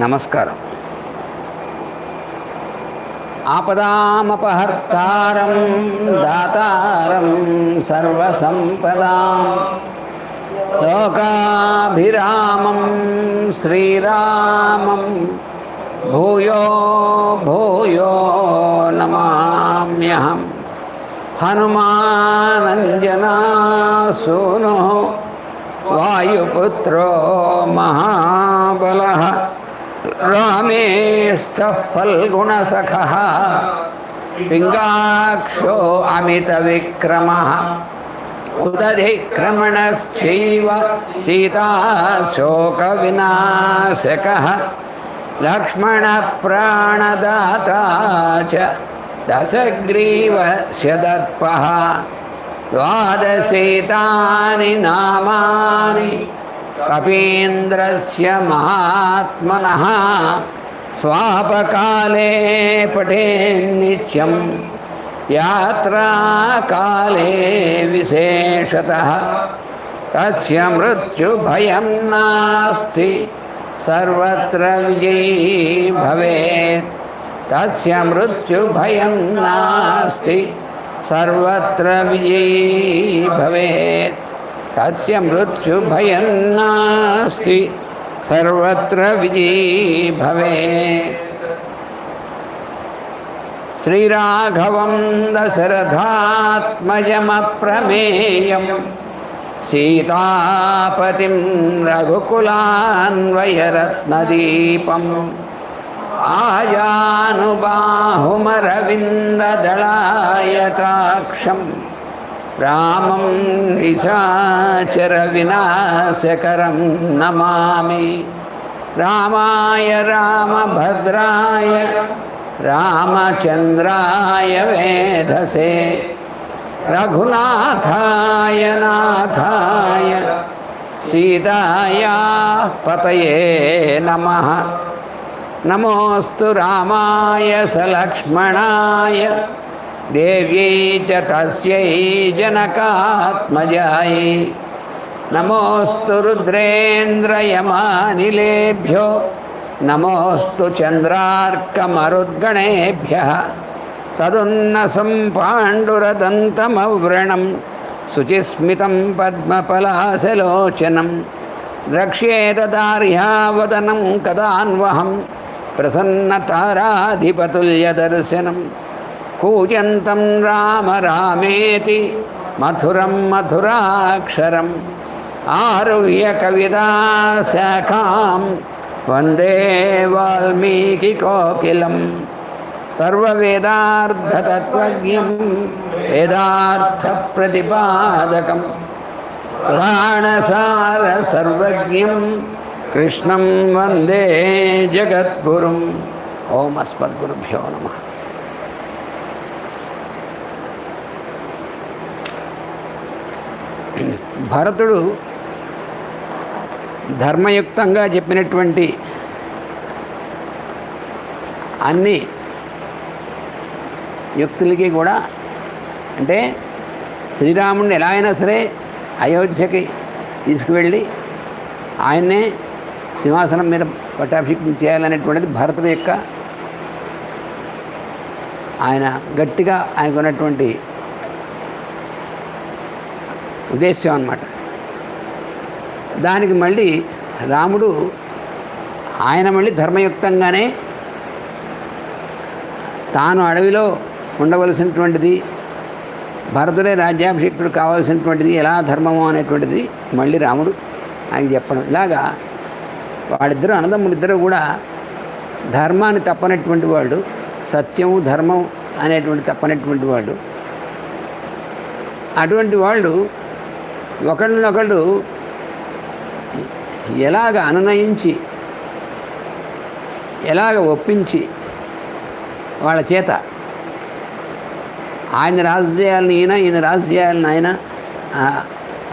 నమస్కారం. ఆపదామపహర్తారం దాతారం సర్వసంపదాం లోకాభిరామం శ్రీరామం భూయో భూయో నమామ్యహం. హనుమానంజనాసూను వాయుపుత్రో మహాబలః రామేష్టః ఫల్గుణసఖః పింగాక్షో అమితవిక్రమః ఉదధిక్రమణశ్చైవ సీతాశోకవినాశకः లక్ష్మణప్రాణదాతా చ దశగ్రీవస్య దర్పః ద్వాదశైతాని నామాని కపీంద్రస్య మహాత్మనః స్వాపకాలే పఠేన్నిత్యం యాత్రాకాలే విశేషతః తస్య మృత్యుభయం నాస్తి సర్వత్ర విజయీ భవేత్. తస్య మృత్యుభయం నాస్తి సర్వత్ర విజయీ భవేత్. తస్య మృత్యుభయం నాస్తి సర్వత్ర విజయీ భవేత్. శ్రీరాఘవం దశరథాత్మజమప్రమేయం సీతాపతిం రఘుకులాన్వయరత్నదీపం ఆజానుబాహుమరవిందదళాయతాక్షం రామం నిశాచర వినాశకరం నమామి. రామాయ రామభద్రాయ రామచంద్రాయ వేధసే రఘునాథాయ నాథాయ సీతాయా పతయే నమః. నమోస్తు రామాయ సలక్ష్మణాయ దేవ్యై చ తస్యై జనకాత్మజాయై. నమోస్తు రుద్రేంద్రయమానిలేభ్యో నమోస్తు చంద్రార్కమరుద్గణేభ్యః. తదున్నసం పాండురదంతమవ్రణం శుచిస్మితం పద్మపలాశలోచనం ద్రక్ష్యేతదార్యావదనం కదాన్వహం ప్రసన్నతారాధిపతుల్యదర్శనం. కూజంతం రామ రామేతి మధురం మధురాక్షరం ఆరుహ్య కవితాశాఖాం వందే వాల్మీకికోకిలం. సర్వవేదార్థతత్వజ్ఞం వేదార్థప్రతిపాదకం పురాణసార సర్వజ్ఞం కృష్ణం వందే జగద్గురుం. ఓం అస్మద్గురుభ్యో నమః. భరతుడు ధర్మయుక్తంగా చెప్పినటువంటి అన్ని యుక్తులకి కూడా, అంటే శ్రీరాముడిని ఎలా అయినా సరే అయోధ్యకి తీసుకువెళ్ళి ఆయన్నే సింహాసనం మీద పట్టాభిషేకం చేయాలనేటువంటిది భరతుడి యొక్క ఆయన గట్టిగా ఆయనకున్నటువంటి ఉద్దేశ్యం అన్నమాట. దానికి మళ్ళీ రాముడు ఆయన మళ్ళీ ధర్మయుక్తంగానే తాను అడవిలో ఉండవలసినటువంటిది, భరతుడే రాజ్యాభిషేకుడు కావాల్సినటువంటిది ఎలా ధర్మము అనేటువంటిది మళ్ళీ రాముడు ఆయనకి చెప్పడం. ఇలాగా వాళ్ళిద్దరూ అన్నదమ్ములిద్దరూ కూడా ధర్మాన్ని తప్పనటువంటి వాళ్ళు, సత్యము ధర్మం అనేటువంటి తప్పనటువంటి వాళ్ళు. అటువంటి వాళ్ళు ఒకళ్ళనొకళ్ళు ఎలాగ అనునయించి, ఎలాగ ఒప్పించి వాళ్ళ చేత ఆయన రాజు చేయాలని ఈయన రాజు చేయాలని ఆయన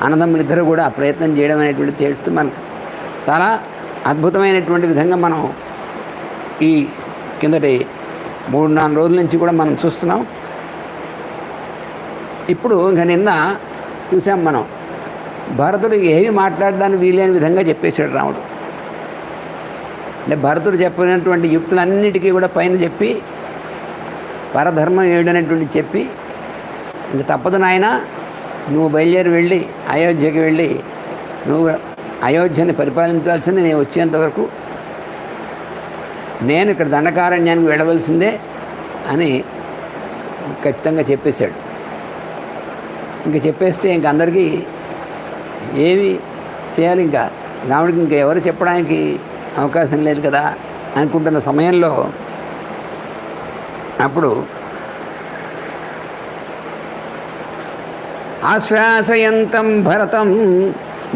అన్నదమ్ములిద్దరూ కూడా ప్రయత్నం చేయడం అనేటువంటిది చేస్తూ మనకు చాలా అద్భుతమైనటువంటి విధంగా మనం ఈ కిందటి 3-4 రోజుల నుంచి కూడా మనం చూస్తున్నాం. ఇప్పుడు ఇంకా నిన్న చూసాం మనం, భరతుడు ఏమి మాట్లాడడానికి వీలేని విధంగా చెప్పేశాడు రాముడు. అంటే భరతుడు చెప్పినటువంటి యుక్తులన్నిటికీ కూడా పైన చెప్పి పరధర్మం ఏడనేటువంటి చెప్పి ఇంక తప్పదు నాయన, నువ్వు బయలుదేరి వెళ్ళి అయోధ్యకి వెళ్ళి నువ్వు అయోధ్యని పరిపాలించాల్సింది, నేను వచ్చేంత వరకు నేను ఇక్కడ దండకారణ్యానికి వెళ్ళవలసిందే అని ఖచ్చితంగా చెప్పేశాడు. ఇంక చెప్పేస్తే ఇంక అందరికీ ఏమి చేయాలి, ఇంకా రాముడికి ఇంకా ఎవరు చెప్పడానికి అవకాశం లేదు కదా అనుకుంటున్న సమయంలో అప్పుడు ఆశ్వాసయంతం భరతం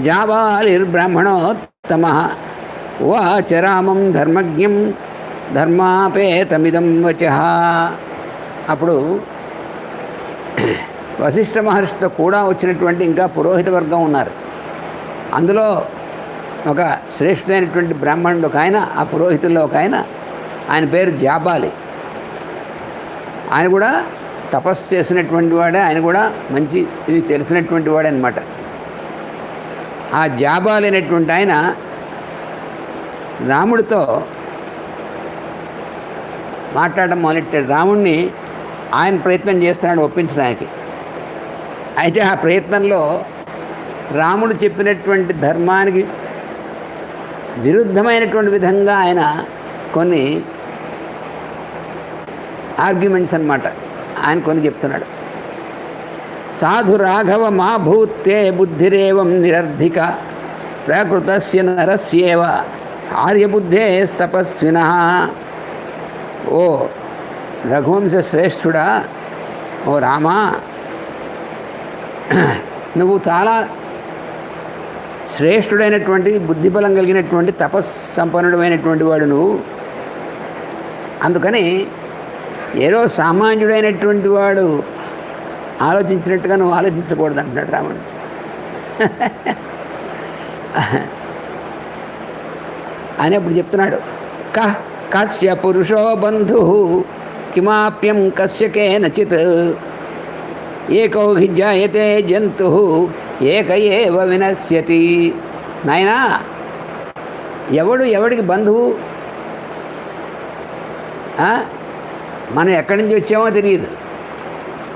జాబాలిర్బ్రాహ్మణోత్తమ ఉవాచ రామం ధర్మజ్ఞం ధర్మాపేతమిదం వచః. అప్పుడు వశిష్ఠ మహర్షితో కూడా వచ్చినటువంటి ఇంకా పురోహిత వర్గం ఉన్నారు. అందులో ఒక శ్రేష్ఠమైనటువంటి బ్రాహ్మణుడు ఒక ఆయన, ఆ పురోహితుల్లో ఒక ఆయన, ఆయన పేరు జాబాలి. ఆయన కూడా తపస్సు చేసినటువంటి వాడే, ఆయన కూడా మంచి ఇది తెలిసినటువంటి వాడే అనమాట. ఆ జాబాలి అనేటువంటి ఆయన రాముడితో మాట్లాడడం మొదలెట్టాడు. రాముడిని ఆయన ప్రయత్నం చేస్తున్నాడు ఒప్పించడానికి. అయితే ఆ ప్రయత్నంలో రాముడు చెప్పినటువంటి ధర్మానికి విరుద్ధమైనటువంటి విధంగా ఆయన కొన్ని ఆర్గ్యుమెంట్స్ అన్నమాట ఆయన కొన్ని చెప్తున్నాడు. సాధు రాఘవ మా భూతే బుద్ధిరేవం నిరర్ధిక ప్రకృతస్య నరస్యేవ ఆర్యబుద్ధేస్తపస్వినః. ఓ రఘువంశ శ్రేష్ఠుడా, ఓ రామా, నువ్వు చాలా శ్రేష్ఠుడైనటువంటి బుద్ధిబలం కలిగినటువంటి తపస్సంపన్నుడమైనటువంటి వాడు నువ్వు. అందుకని ఏదో సామాన్యుడైనటువంటి వాడు ఆలోచించినట్టుగా నువ్వు ఆలోచించకూడదు అంటున్నాడు రాముడు. అని అప్పుడు చెప్తున్నాడు, కస్య పురుషో బంధు కిమాప్యం కస్య కేనచిత్ ఏకో హి జాయతే జంతు ఏక ఏవ వినశ్యతి. నాయనా, ఎవడికి బంధువు? మనం ఎక్కడి నుంచి వచ్చామో తెలియదు,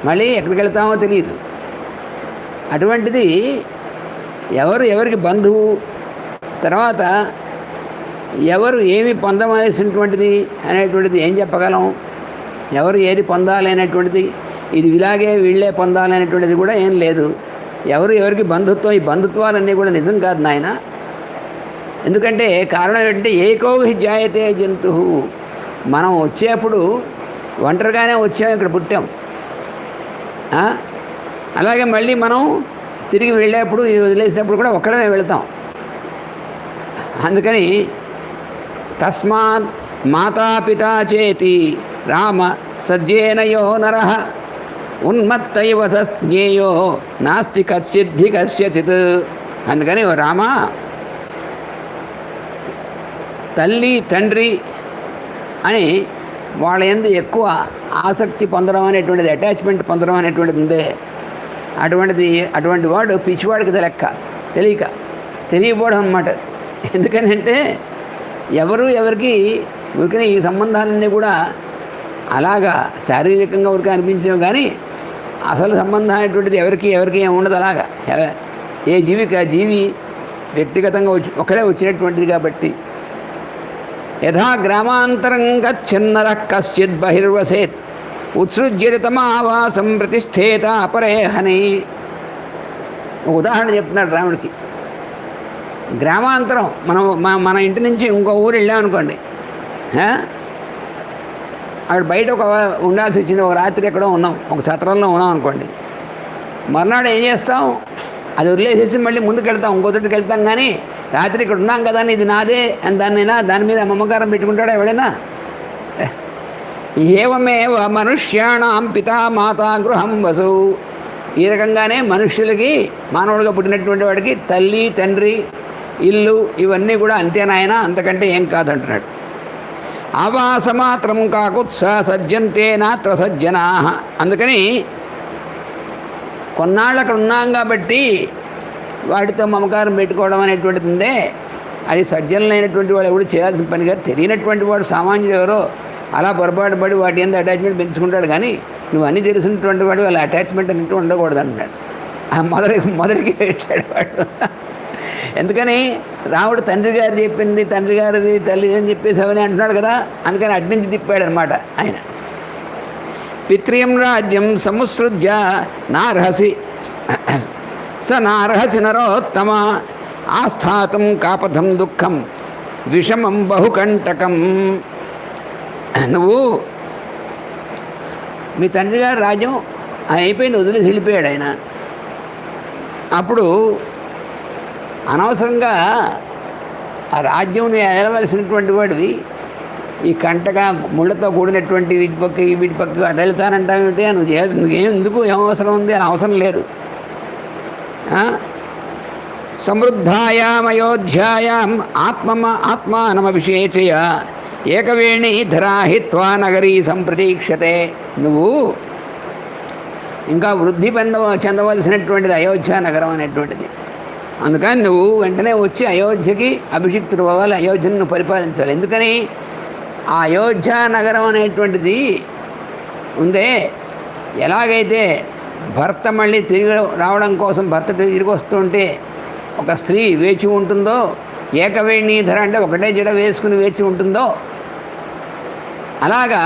మళ్ళీ ఎక్కడికి వెళ్తామో తెలియదు. అటువంటిది ఎవరికి బంధువు, తర్వాత ఎవరు ఏమి పొందవలసినటువంటిది అనేటువంటిది ఏం చెప్పగలం? ఎవరు ఏది పొందాలి అనేటువంటిది, ఇది ఇలాగే వీళ్ళే పొందాలి అనేటువంటిది కూడా ఏం లేదు. ఎవరికి బంధుత్వం, ఈ బంధుత్వాలన్నీ కూడా నిజం కాదు నాయన. ఎందుకంటే కారణం ఏంటంటే ఏకో హి జాయతే జంతు. మనం వచ్చేప్పుడు ఒంటరిగానే వచ్చాం, ఇక్కడ పుట్టాం. అలాగే మళ్ళీ మనం తిరిగి వెళ్ళేప్పుడు వదిలేసినప్పుడు కూడా ఒక్కడమే వెళతాం. అందుకని తస్మాత్ మాతాపితా చేతి రామ సజ్జేనయో నరః ఉన్మత్తైవ సజ్ఞేయో నాస్తి కశ్చిద్ధి కశ్చిత్. అందుకని రామ, తల్లి తండ్రి అని వాళ్ళ యందు ఎక్కువ ఆసక్తి పొందడం అనేటువంటిది, అటాచ్మెంట్ పొందడం అనేటువంటిది ఉందే, అటువంటి వాడు పిచ్చివాడికి లెక్క, తెలియకపోవడం అన్నమాట. ఎందుకనంటే ఎవరికి ఊరికనే ఈ సంబంధాలన్నీ కూడా అలాగా శారీరకంగా ఊరికే అనిపించడం, కానీ అసలు సంబంధం అనేటువంటిది ఎవరికి ఏమి ఉండదు. అలాగా ఏ జీవి వ్యక్తిగతంగా ఒకరే వచ్చినటువంటిది కాబట్టి. యథా గ్రామాంతరం గచ్చన్నరః కశ్చిద్ బహిర్వసేత్ ఉత్సృజ్యతమావాసం ప్రతిష్ఠేత అపరేహని. ఒక ఉదాహరణ చెప్తున్నాడు రాముడికి. గ్రామాంతరం, మన ఇంటి నుంచి ఇంకో ఊరు వెళ్ళామనుకోండి, అక్కడ బయట ఉండాల్సి వచ్చింది, ఒక రాత్రి ఎక్కడో ఉన్నాం, ఒక సత్రంలో ఉన్నాం అనుకోండి. మర్నాడు ఏం చేస్తాం? అది వదిలేసేసి మళ్ళీ ముందుకు వెళ్తాం, ఇంకో చోటుకి వెళ్తాం. కానీ రాత్రి ఇక్కడ ఉన్నాం కదా అని ఇది నాదే అని దాని మీద మమకారం పెట్టుకుంటాడా ఎవడైనా? ఏవమేవ మనుష్యాణం పితా మాతా గృహం వసు. ఈ రకంగానే మనుష్యులకి, మానవుడిగా పుట్టినటువంటి వాడికి తల్లి తండ్రి ఇల్లు ఇవన్నీ కూడా అంతేనాయన, అంతకంటే ఏం కాదంటున్నాడు. ఆవాసమాత్రం కాకుత్స సజ్జంతే నాత్ర సజ్జనా. అందుకని కొన్నాళ్ళు అక్కడ ఉన్నాం కాబట్టి వాటితో మమకారం పెట్టుకోవడం అనేటువంటిది ఉందే, అది సజ్జనులైనటువంటి వాడు ఎవడు చేయాల్సిన పని కాదు. తెలియనటువంటి వాడు సామాన్యుడు ఎవరో అలా పొరపాటు పడి వాటి ఎంత అటాచ్మెంట్ పెంచుకుంటాడు. కానీ నువ్వు అన్నీ తెలిసినటువంటి వాడు అలా అటాచ్మెంట్ అన్నట్టు ఉండకూడదు అంటున్నాడు. మొదటికి పెట్టాడు వాడు. ఎందుకని రాముడు తండ్రి గారు చెప్పింది తండ్రి గారిది తల్లి అని చెప్పేసి అవని అంటున్నాడు కదా, అందుకని అడ్నుంచి తిప్పాడు అనమాట ఆయన. పిత్రియం రాజ్యం సముసృజ్య నార్హసి నార్హసి నరోత్తమ ఆస్థాతం కాపథం దుఃఖం విషమం బహుకంటకం. నువ్వు మీ తండ్రి గారి రాజ్యం అయిపోయింది, వదిలేసి వెళ్ళిపోయాడు ఆయన. అప్పుడు అనవసరంగా ఆ రాజ్యం ఏలవలసినటువంటి వాడివి ఈ కంటగా ముళ్ళతో కూడినటువంటి వీటి పక్క అటు వెళ్తానంటావేంటి? నువ్వేం ఎందుకు ఏమవసరం ఉంది? అని అవసరం లేదు. సమృద్ధాయామయోధ్యాయాం ఆత్మానమభిషేచయ ఏకవేణి ధరాహిత్వా నగరీ సంప్రతీక్షతే. నువ్వు ఇంకా వృద్ధి చెందవలసినటువంటిది అయోధ్య నగరం అనేటువంటిది. అందుకని నువ్వు వెంటనే వచ్చి అయోధ్యకి అభిషిక్తుడు అవ్వాలి, అయోధ్యను నువ్వు పరిపాలించాలి. ఎందుకని ఆ అయోధ్య నగరం అనేటువంటిది ఉందే, ఎలాగైతే భర్త మళ్ళీ తిరిగి రావడం కోసం భర్త తిరిగి వస్తుంటే ఒక స్త్రీ వేచి ఉంటుందో, ఏకవేణి ధర అంటే ఒకటే జడ వేసుకుని వేచి ఉంటుందో, అలాగా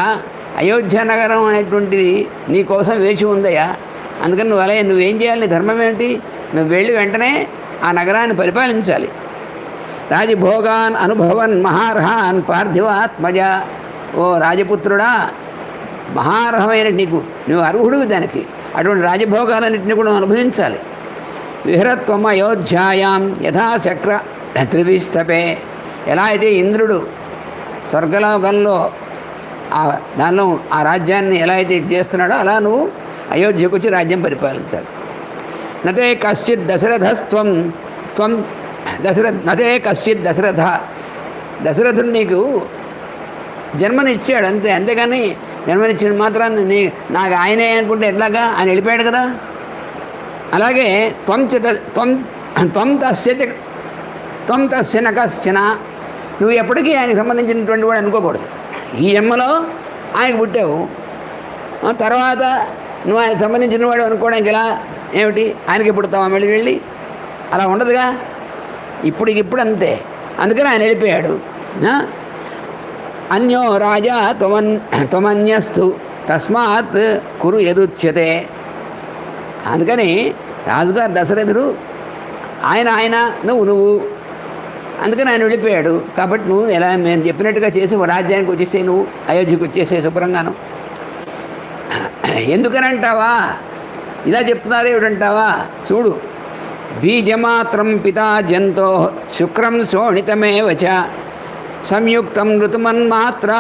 అయోధ్య నగరం అనేటువంటిది నీ కోసం వేచి ఉందయ్యా. అందుకని నువ్వు అలాగే నువ్వేం చేయాలి? నీ ధర్మం ఏమిటి? నువ్వు వెళ్ళి వెంటనే ఆ నగరాన్ని పరిపాలించాలి. రాజభోగాన్ అనుభవన్ మహార్హాన్ పార్థివాత్మజ. ఓ రాజపుత్రుడా, మహార్హమైన నువ్వు అర్హుడివి దానికి. అటువంటి రాజభోగాలన్నింటినీ కూడా అనుభవించాలి. విహరత్వం అయోధ్యాయాం యథాశక్ర త్రివిష్టపే. ఎలా అయితే ఇంద్రుడు స్వర్గలోకంలో దానిలో ఆ రాజ్యాన్ని ఎలా అయితే చేస్తున్నాడో అలా నువ్వు అయోధ్యకు వచ్చి రాజ్యం పరిపాలించాలి. నతే కశ్చిత్ దశరథస్త్వం త్వం నతే కశ్చిత్ దశరథుడు నీకు జన్మనిచ్చాడు అంతే. అంతేగాని జన్మనిచ్చిన మాత్రాన్ని నాకు ఆయనే అనుకుంటే ఎట్లాగా? ఆయన వెళ్ళిపోయాడు కదా. అలాగే త్వం తస్య నకశ్చన. నువ్వు ఎప్పటికీ ఆయనకు సంబంధించినటువంటి వాడు అనుకోకూడదు. ఈ జన్మలో ఆయనకు పుట్టావు, తర్వాత నువ్వు ఆయనకు సంబంధించిన వాడు అనుకోవడానికి ఎలా? ఏమిటి ఆయనకి పుడతావా వెళ్ళి? అలా ఉండదుగా. ఇప్పుడు అంతే. అందుకని ఆయన వెళ్ళిపోయాడు. అన్యో రాజా త్వమన్యస్తు తస్మాత్ కురు యదుచ్యతే. అందుకని రాజుగారు దశరథుడు ఆయన నువ్వు అందుకని ఆయన వెళ్ళిపోయాడు. కాబట్టి నువ్వు ఎలా నేను చెప్పినట్టుగా చేసి రాజ్యానికి వచ్చేసే, నువ్వు అయోధ్యకు వచ్చేసే శుభ్రంగాను. ఎందుకనంటావా? ఇలా చెప్తున్నారు ఏమిటంటావా? చూడు, బీజమాత్రం పితా జంతో శుక్రం శోణితమేవచ సంయుక్తం ఋతుమన్మాత్ర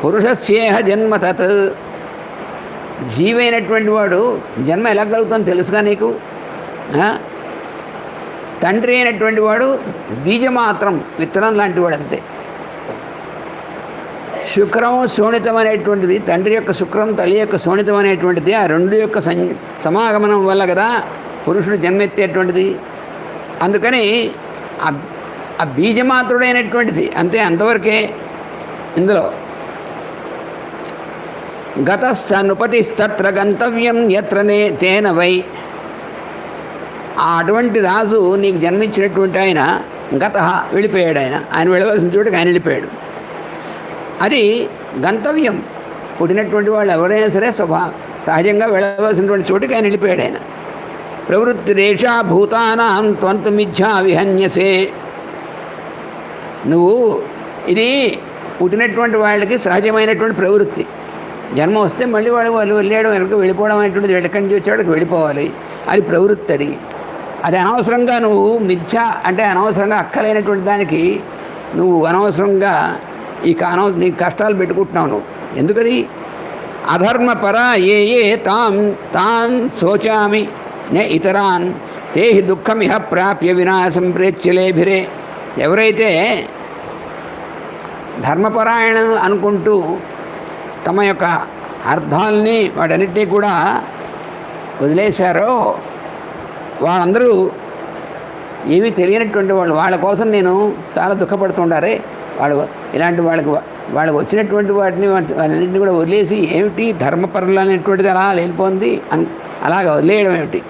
పురుషస్యేహ జన్మ తత్. జీవైనటువంటి వాడు జన్మ ఎలా కలుగుతుందో తెలుసుగా నీకు? తండ్రి అయినటువంటి వాడు బీజమాత్రం, విత్తనం లాంటి వాడు అంతే. శుక్రం శోణితం అనేటువంటిది, తండ్రి యొక్క శుక్రం తల్లి యొక్క శోణితం అనేటువంటిది, ఆ రెండు యొక్క సమాగమనం వల్ల కదా పురుషుడు జన్మెత్తేటువంటిది. అందుకని ఆ బీజమాత్రుడైనటువంటిది అంతే, అంతవరకే. ఇందులో గతస్సనుపతిస్తత్ర గంతవ్యం యత్రనే తేన వై. అటువంటి రాజు నీకు జన్మించినటువంటి ఆయన గత వెళ్ళిపోయాడు. ఆయన వెళ్ళవలసిన చోటుకి ఆయన వెళ్ళిపోయాడు. అది గంతవ్యం. పుట్టినటువంటి వాళ్ళు ఎవరైనా సరే సహజంగా వెళ్ళవలసినటువంటి చోటుకి ఆయన వెళ్ళిపోయాడు. ఆయన ప్రవృత్తి రేషా భూతానాం త్వంతుమిథ్యా విహన్యసే. నువ్వు ఇది పుట్టినటువంటి వాళ్ళకి సహజమైనటువంటి ప్రవృత్తి. జన్మ వస్తే మళ్ళీ వాళ్ళు వెళ్ళడం ఎక్కడికి వెళ్ళిపోవడం అనేటువంటిది, ఎక్కడి నుంచి వచ్చేవాడికి వెళ్ళిపోవాలి, అది ప్రవృత్తి. అది అనవసరంగా నువ్వు మిథ్య అంటే అనవసరంగా అక్కలైనటువంటి దానికి నువ్వు అనవసరంగా నీ కష్టాలు పెట్టుకుంటున్నావు నువ్వు. ఎందుకది? అధర్మపర ఏ తాన్ శోచామి నే ఇతరాన్ తేహి దుఃఖమిహ ప్రాప్య వినాశం ప్రేత్యలేభిరే. ఎవరైతే ధర్మపరాయణ అనుకుంటూ తమ యొక్క అర్థాలని వాటన్నిటినీ కూడా వదిలేశారో వాళ్ళందరూ ఏమీ తెలియనటువంటి వాళ్ళు, వాళ్ళ కోసం నేను చాలా దుఃఖపడుతుండారే. వాళ్ళు ఇలాంటి వాళ్ళకి వచ్చినటువంటి వాటిని వాళ్ళన్నింటినీ కూడా వదిలేసి ఏమిటి ధర్మపరులు అనేటువంటిది అలా లేనిపోయింది అలాగ వదిలేయడం ఏమిటి?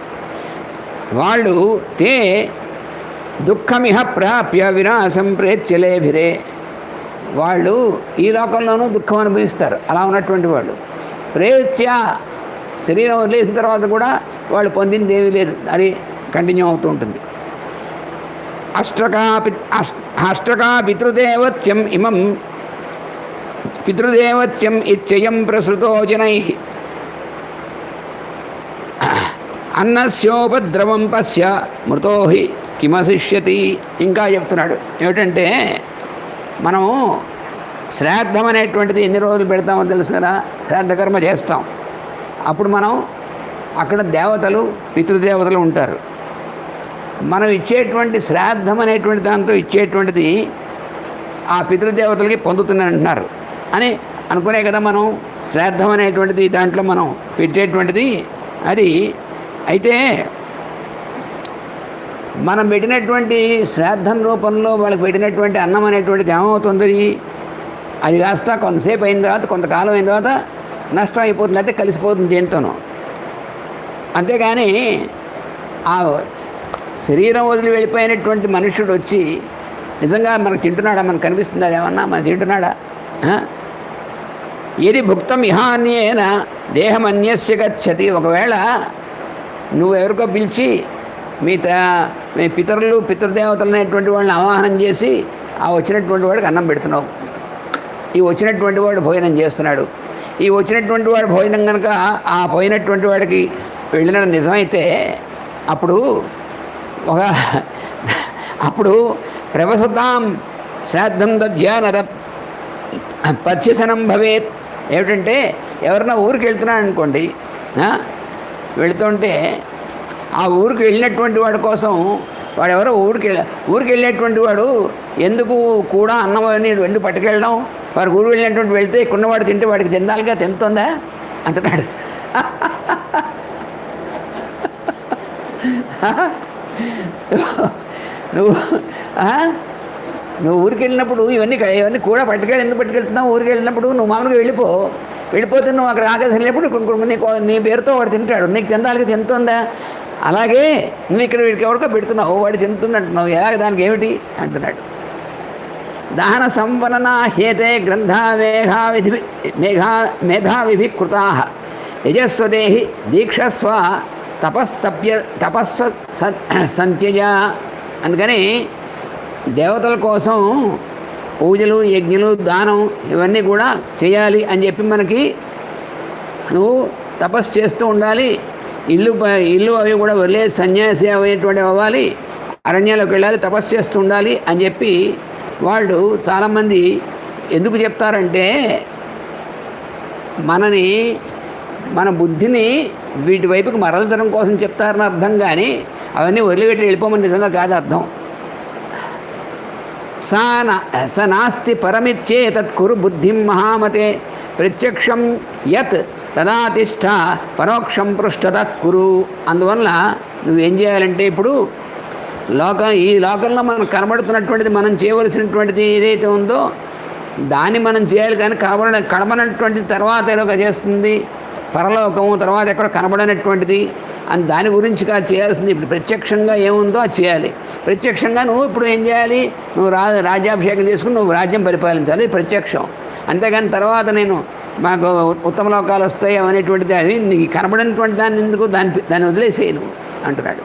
వాళ్ళు తే దుఃఖమిహ ప్రాప్య వినాశం ప్రేత్యలేభిరే, వాళ్ళు ఈ లోకంలోనూ దుఃఖం అనుభవిస్తారు. అలా ఉన్నటువంటి వాళ్ళు ప్రేత్య శరీరం వదిలేసిన తర్వాత కూడా వాళ్ళు పొందింది ఏమీ లేదు, అది కంటిన్యూ అవుతూ ఉంటుంది. అష్టకా పితృదేవత్యం ఇమం పితృదేవత్యం ఇత్యయం ప్రసృతో జనై అన్నస్యోపద్రవం పశ్య మృతో హి కిమశిష్యతి. ఇంకా చెప్తున్నాడు ఏమిటంటే, మనము శ్రాద్ధం అనేటువంటిది ఎన్ని రోజులు పెడతామో తెలుసు కదా, శ్రాద్ధకర్మ చేస్తాం. అప్పుడు మనం అక్కడ దేవతలు పితృదేవతలు ఉంటారు. మనం ఇచ్చేటువంటి శ్రాద్ధం అనేటువంటి దాంతో ఇచ్చేటువంటిది ఆ పితృదేవతలకి పొందుతుందని అంటున్నారు అని అనుకునే కదా మనం శ్రాద్ధం అనేటువంటిది దాంట్లో మనం పెట్టేటువంటిది. అది అయితే మనం పెట్టినటువంటి శ్రాద్ధం రూపంలో వాళ్ళకి పెట్టినటువంటి అన్నం అనేటువంటిది ఏమవుతుంది, అది కాస్త కొంతసేపు అయిన తర్వాత కొంతకాలం అయిన తర్వాత నష్టం అయిపోతుంది, అయితే కలిసిపోతుంది దేంతోనూ. అంతేగాని ఆ శరీరం వదిలి వెళ్ళిపోయినటువంటి మనుష్యుడు వచ్చి నిజంగా మనకు తింటున్నాడా, మనకు కనిపిస్తుందా ఏమన్నా మన తింటున్నాడా? ఏది భుక్తం ఇహాన్యేన దేహమన్యస్య గచ్చతి. ఒకవేళ నువ్వెవరికో పిలిచి మీ పితరులు పితృదేవతలు అనేటువంటి వాళ్ళని ఆవాహనం చేసి ఆ వచ్చినటువంటి వాడికి అన్నం పెడుతున్నావు, ఈ వచ్చినటువంటి వాడు భోజనం చేస్తున్నాడు, ఈ వచ్చినటువంటి వాడు భోజనం కనుక ఆ పోయినటువంటి వాడికి వెళ్ళిన నిజమైతే అప్పుడు ప్రవసతాం శ్రాద్ధం దధ్యానర పథ్యసనం భవేత్. ఏమిటంటే ఎవరన్నా ఊరికి వెళ్తున్నాడు అనుకోండి, వెళుతుంటే ఆ ఊరికి వెళ్ళినటువంటి వాడి కోసం వాడు ఎవరో ఊరికి వెళ్ళినటువంటి వాడు ఎందుకు కూడా అన్నం ఎందుకు పట్టుకెళ్ళడం, వారికి ఊరికి వెళ్ళినటువంటి వెళ్తే ఇక్కడున్నవాడు తింటే వాడికి తిందాలిగా, తింటుందా అంటున్నాడు. నువ్వు ఊరికి వెళ్ళినప్పుడు ఇవన్నీ కూడా ఎందుకు పట్టుకెళ్తున్నావు? ఊరికి వెళ్ళినప్పుడు నువ్వు మామూలుగా వెళ్ళిపోతే నువ్వు అక్కడ ఆకాశం వెళ్ళినప్పుడు నీ పేరుతో వాడు తింటాడు, నీకు చెందాలిగా తింటుందా? అలాగే నువ్వు ఇక్కడ వీడికి ఎవరికో పెడుతున్నావు, వాడు చెందుతుంది అంటున్నావు, ఎలాగ దానికి ఏమిటి అంటున్నాడు. దహన సంవనన హేతే గ్రంథా మేధావిభి కృతా యజస్వదేహి దీక్షస్వ తపస్వ సంత్యజ. అందుకని దేవతల కోసం పూజలు యజ్ఞలు దానం ఇవన్నీ కూడా చేయాలి అని చెప్పి మనకి నువ్వు తపస్సు చేస్తూ ఉండాలి. ఇల్లు అవి కూడా వదిలేసి సన్యాసి అనేటువంటి అవ్వాలి, అరణ్యాలకు వెళ్ళాలి, తపస్సు చేస్తూ ఉండాలి అని చెప్పి వాళ్ళు చాలామంది ఎందుకు చెప్తారంటే మన బుద్ధిని వీటి వైపుకి మరల్చడం కోసం చెప్తారని అర్థం. కానీ అవన్నీ వదిలిపెట్టి వెళ్ళిపోమని నిజంగా కాదు అర్థం. స నాస్తి పరమిచ్చేతత్ కురు బుద్ధిం మహామతే ప్రత్యక్షం యత్ తదాతిష్ట పరోక్షం పృష్ఠతత్ కురు. అందువల్ల నువ్వేం చేయాలంటే ఇప్పుడు ఈ లోకంలో మనం కనబడుతున్నటువంటిది మనం చేయవలసినటువంటిది ఏదైతే ఉందో దాన్ని మనం చేయాలి. కానీ కనబడినటువంటి తర్వాత ఏదో చేస్తుంది పరలోకము, తర్వాత ఎక్కడ కనబడనటువంటిది అని దాని గురించి కాదు చేయాల్సింది. ఇప్పుడు ప్రత్యక్షంగా ఏముందో అది చేయాలి. ప్రత్యక్షంగా నువ్వు ఇప్పుడు ఏం చేయాలి, నువ్వు రాజ్యాభిషేకం చేసుకుని నువ్వు రాజ్యం పరిపాలించాలి, ప్రత్యక్షం. అంతేగాని తర్వాత మాకు ఉత్తమ లోకాలు వస్తాయి అనేటువంటిది అది నీకు కనబడినటువంటి దాన్ని ఎందుకు దాన్ని వదిలేసేయి నువ్వు అంటున్నాడు.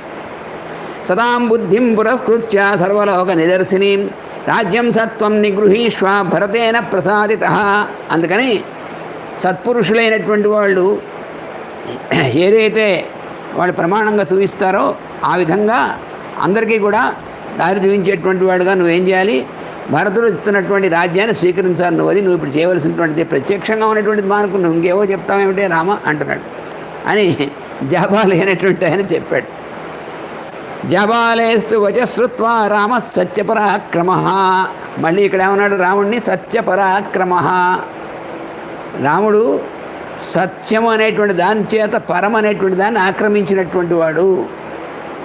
సదాం బుద్ధిం పురస్కృత్య సర్వలోక నిదర్శినీం రాజ్యం సత్వం నిగృహీష్వ భరతేన ప్రసాదిత. అందుకని సత్పురుషులైనటువంటి వాళ్ళు ఏదైతే వాళ్ళు ప్రమాణంగా చూపిస్తారో ఆ విధంగా అందరికీ కూడా దారి చూపించేటువంటి వాడుగా నువ్వేం చేయాలి, భరతుడు ఇస్తున్నటువంటి రాజ్యాన్ని స్వీకరించాలి. నువ్వు ఇప్పుడు చేయవలసినటువంటిది ప్రత్యక్షంగా ఉన్నటువంటిది మానుకు నువ్వు ఇంకేవో చెప్తామేమిటే రామ అంటున్నాడు అని జాబాలి అనేటువంటి ఆయన చెప్పాడు. జాబాలేస్తు వచశ్రుత్వా రామ సత్యపరాక్రమ. మళ్ళీ ఇక్కడ ఏమన్నాడు రాముడిని, సత్యపరాక్రమ. రాముడు సత్యం అనేటువంటి దాని చేత పరం అనేటువంటి దాన్ని ఆక్రమించినటువంటి వాడు.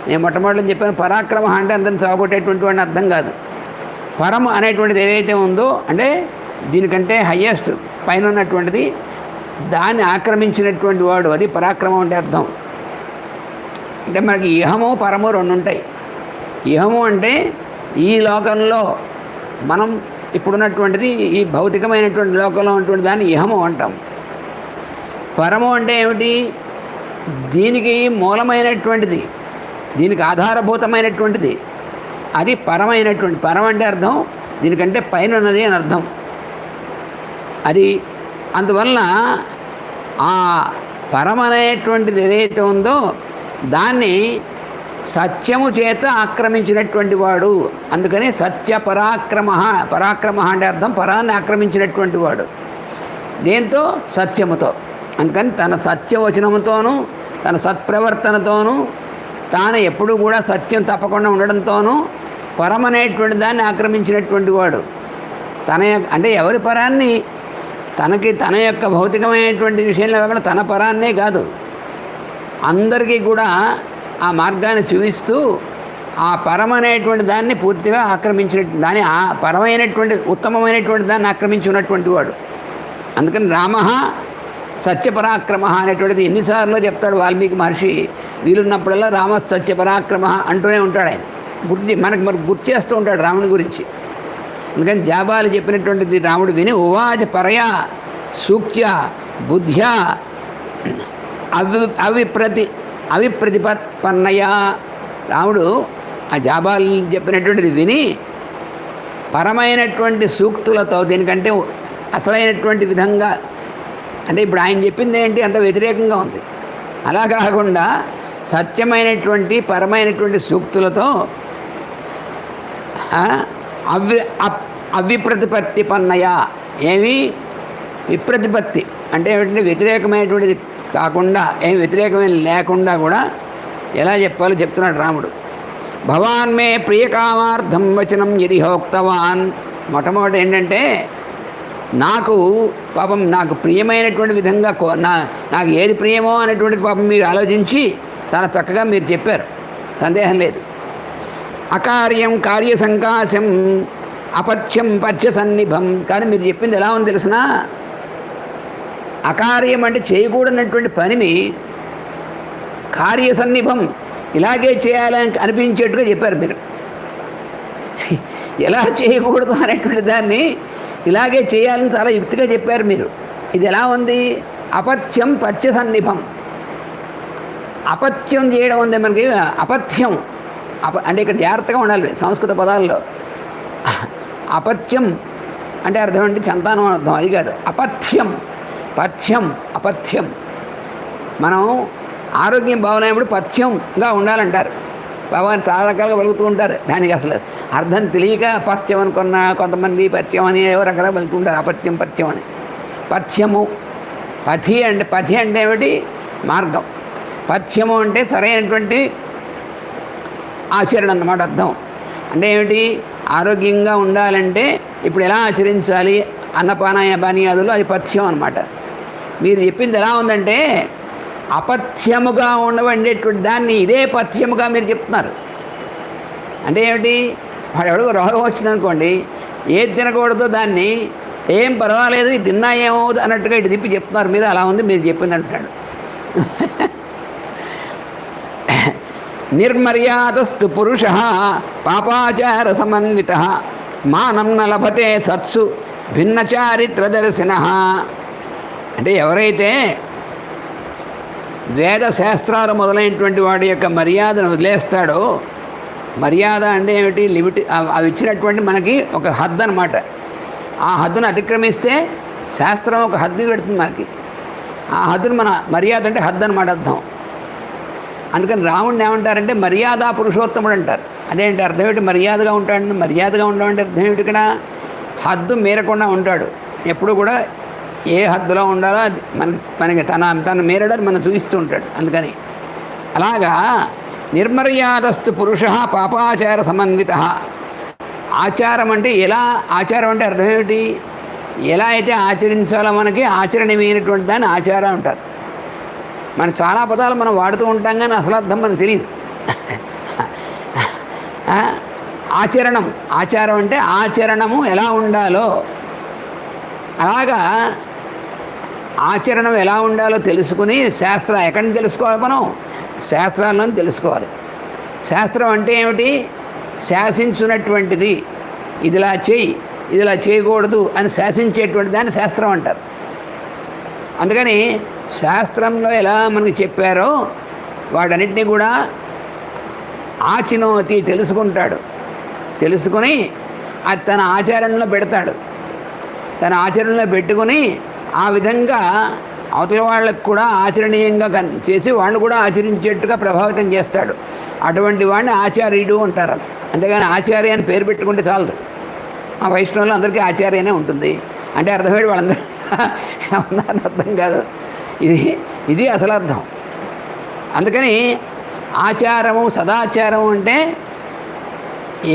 నేను మొట్టమొదటి చెప్పాను, పరాక్రమ అంటే అందరిని చావగొట్టేటువంటి వాడిని అర్థం కాదు. పరమ అనేటువంటిది ఏదైతే ఉందో అంటే దీనికంటే హయ్యెస్ట్ పైన ఉన్నటువంటిది, దాన్ని ఆక్రమించినటువంటి వాడు, అది పరాక్రమం అంటే అర్థం. అంటే మనకి ఇహము పరము రెండు ఉంటాయి. ఇహము అంటే ఈ లోకంలో మనం ఇప్పుడున్నటువంటిది, ఈ భౌతికమైనటువంటి లోకంలో ఉన్నటువంటి దాన్ని ఇహము అంటాం. పరము అంటే ఏమిటి? దీనికి మూలమైనటువంటిది, దీనికి ఆధారభూతమైనటువంటిది, అది పరమైనటువంటి. పరం అంటే అర్థం దీనికంటే పైన ఉన్నది అని అర్థం. అది అందువల్ల ఆ పరమనేటువంటిది ఏదైతే ఉందో దాన్ని సత్యము చేత ఆక్రమించినటువంటి వాడు. అందుకని సత్య పరాక్రమ. పరాక్రమ అంటే అర్థం పరాన్ని ఆక్రమించినటువంటి వాడు. దేంతో? సత్యముతో. అందుకని తన సత్యవచనముతోనూ తన సత్ప్రవర్తనతోనూ తాను ఎప్పుడూ కూడా సత్యం తప్పకుండా ఉండడంతోనూ పరమనేటువంటి దాన్ని ఆక్రమించినటువంటి వాడు. అంటే ఎవరి పరాన్ని? తన యొక్క భౌతికమైనటువంటి విషయంలో కాకుండా తన పరాన్నే కాదు, అందరికీ కూడా ఆ మార్గాన్ని చూపిస్తూ ఆ పరమనేటువంటి దాన్ని పూర్తిగా ఆక్రమించినట్టు, దాని ఆ పరమైనటువంటి ఉత్తమమైనటువంటి దాన్ని ఆక్రమించి ఉన్నటువంటి వాడు. అందుకని రామ సత్యపరాక్రమ అనేటువంటిది ఎన్నిసార్లు చెప్తాడు వాల్మీకి మహర్షి. వీలున్నప్పుడల్లా రామ సత్యపరాక్రమ అంటూనే ఉంటాడు ఆయన. మనకు గుర్తు చేస్తూ ఉంటాడు రాముని గురించి. అందుకని జాబాలు చెప్పినటువంటిది రాముడు విని ఉవాచ పరయా సూక్త్య బుద్ధ్యా అవిప్రతిపన్నయ. రాముడు ఆ జాబాలు చెప్పినటువంటిది విని పరమైనటువంటి సూక్తులతో, దీనికంటే అసలైనటువంటి విధంగా, అంటే ఇప్పుడు ఆయన చెప్పింది ఏంటి, అంత వ్యతిరేకంగా ఉంది. అలా కాకుండా సత్యమైనటువంటి పరమైనటువంటి సూక్తులతో అవిప్రతిపత్తి పన్నయ. ఏమి విప్రతిపత్తి అంటే ఏమిటంటే వ్యతిరేకమైనటువంటిది కాకుండా, ఏమి వ్యతిరేకమైన లేకుండా కూడా ఎలా చెప్పాలో చెప్తున్నాడు రాముడు. భవాన్ మే ప్రియకామార్థం వచనం యది హోక్తవాన్. మొట్టమొదటి ఏంటంటే నాకు పాపం నాకు ప్రియమైనటువంటి విధంగా నాకు ఏది ప్రియమో అనేటువంటిది పాపం మీరు ఆలోచించి చాలా చక్కగా మీరు చెప్పారు, సందేహం లేదు. అకార్యం కార్యసంకాశం అపథ్యం పథ్య సన్నిభం. కానీ మీరు చెప్పింది ఎలా ఉంది తెలిసిన? అకార్యం అంటే చేయకూడనటువంటి పనిని కార్యసన్నిభం ఇలాగే చేయాలని అనిపించేట్టుగా చెప్పారు మీరు. ఎలా చేయకూడదు అనేటువంటి దాన్ని ఇలాగే చేయాలని చాలా యుక్తిగా చెప్పారు మీరు. ఇది ఎలా ఉంది? అపథ్యం పథ్య సన్నిభం. అపథ్యం చేయడం ఉంది మనకి. అపథ్యం అంటే ఇక్కడ జాగ్రత్తగా ఉండాలి సంస్కృత పదాల్లో. అపథ్యం అంటే అర్థం ఏంటి? సంతానం అని అర్థం, అది కాదు. అపథ్యం, పథ్యం, అపథ్యం. మనం ఆరోగ్యం బాగున్నప్పుడు పథ్యంగా ఉండాలంటారు. బాబాని చాలా రకాలుగా పలుకుతూ ఉంటారు. దానికి అసలు అర్థం తెలియక పథ్యం అనుకున్న కొంతమంది పథ్యం అని ఎవరు రకాలుగా పలుకుంటారు. అపథ్యం, పథ్యం అని. పథ్యము, పథి అంటే ఏమిటి? మార్గం. పథ్యము అంటే సరైనటువంటి ఆచరణ అన్నమాట అర్థం. అంటే ఏమిటి? ఆరోగ్యంగా ఉండాలంటే ఇప్పుడు ఎలా ఆచరించాలి, అన్నపానాయ పానీయాదులు, అది పథ్యం అన్నమాట. మీరు చెప్పింది ఎలా ఉందంటే అపథ్యముగా ఉండవండేటువంటి దాన్ని ఇదే పథ్యముగా మీరు చెప్తున్నారు. అంటే ఏమిటి? వాడు ఎవడికో రోగం వచ్చిందనుకోండి, ఏది తినకూడదో దాన్ని ఏం పర్వాలేదు ఇది తిన్నా ఏమవుతుంది అన్నట్టుగా ఇటు తిప్పి చెప్తున్నారు మీరు. అలా ఉంది మీరు చెప్పింది అంటున్నాడు. నిర్మర్యాదస్తు పురుష పాపాచార సమన్విత మానం న లభతే సత్సు భిన్న చారిత్రదర్శిన. అంటే ఎవరైతే వేద శాస్త్రాలు మొదలైనటువంటి వాడి యొక్క మర్యాదను వదిలేస్తాడో, మర్యాద అంటే ఏమిటి? లిమిట్. అవి ఇచ్చినటువంటి మనకి ఒక హద్దు అనమాట. ఆ హద్దును అతిక్రమిస్తే శాస్త్రం ఒక హద్దు పెడుతుంది మనకి. ఆ హద్దును మన మర్యాద అంటే హద్దు అనమాట అర్థం. అందుకని రాముడిని ఏమంటారంటే మర్యాద పురుషోత్తముడు అంటారు. అదేంటి అర్థం ఏమిటి? మర్యాదగా ఉంటాడు. మర్యాదగా ఉండమంటే అర్థం ఏమిటి? ఇక్కడ హద్దు మీరకుండా ఉంటాడు. ఎప్పుడు కూడా ఏ హద్దులో ఉండాలో అది మనకి తను మేరడాన్ని మనం చూపిస్తూ ఉంటాడు. అందుకని అలాగా నిర్మర్యాదస్తు పురుష పాపాచార సమన్విత. ఆచారం అంటే ఎలా? ఆచారం అంటే అర్థం ఏమిటి? ఎలా అయితే ఆచరించాలో మనకి ఆచరణీయమైనటువంటి దాన్ని ఆచారం అంటారు. మన చాలా పదాలు మనం వాడుతూ ఉంటాం కానీ అసలు అర్థం మనకు తెలియదు. ఆచరణం, ఆచారం అంటే ఆచరణము ఎలా ఉండాలో, అలాగా ఆచరణం ఎలా ఉండాలో తెలుసుకుని ఎక్కడి నుంచి తెలుసుకోవాలి? మనం శాస్త్రాలను తెలుసుకోవాలి. శాస్త్రం అంటే ఏమిటి? శాసించున్నటువంటిది, ఇదిలా చేయి, ఇదిలా చేయకూడదు అని శాసించేటువంటి దాన్ని శాస్త్రం అంటారు. అందుకని శాస్త్రంలో ఎలా మనకి చెప్పారో వాటన్నిటినీ కూడా ఆచినోతి తెలుసుకుంటాడు. తెలుసుకొని అది తన ఆచరణలో పెడతాడు. తన ఆచరణలో పెట్టుకుని ఆ విధంగా అవతల వాళ్ళకు కూడా ఆచరణీయంగా చేసి వాళ్ళు కూడా ఆచరించేట్టుగా ప్రభావితం చేస్తాడు. అటువంటి వాడిని ఆచార్యుడు అంటారు. అంతేగాని ఆచార్య అని పేరు పెట్టుకుంటే చాలదు. ఆ వైష్ణవులు అందరికీ ఆచార్యనే ఉంటుంది అంటే అర్థమేడు వాళ్ళందరూ ఉన్నారని అర్థం కాదు. ఇది అసలు అర్థం. అందుకని ఆచారము, సదాచారము అంటే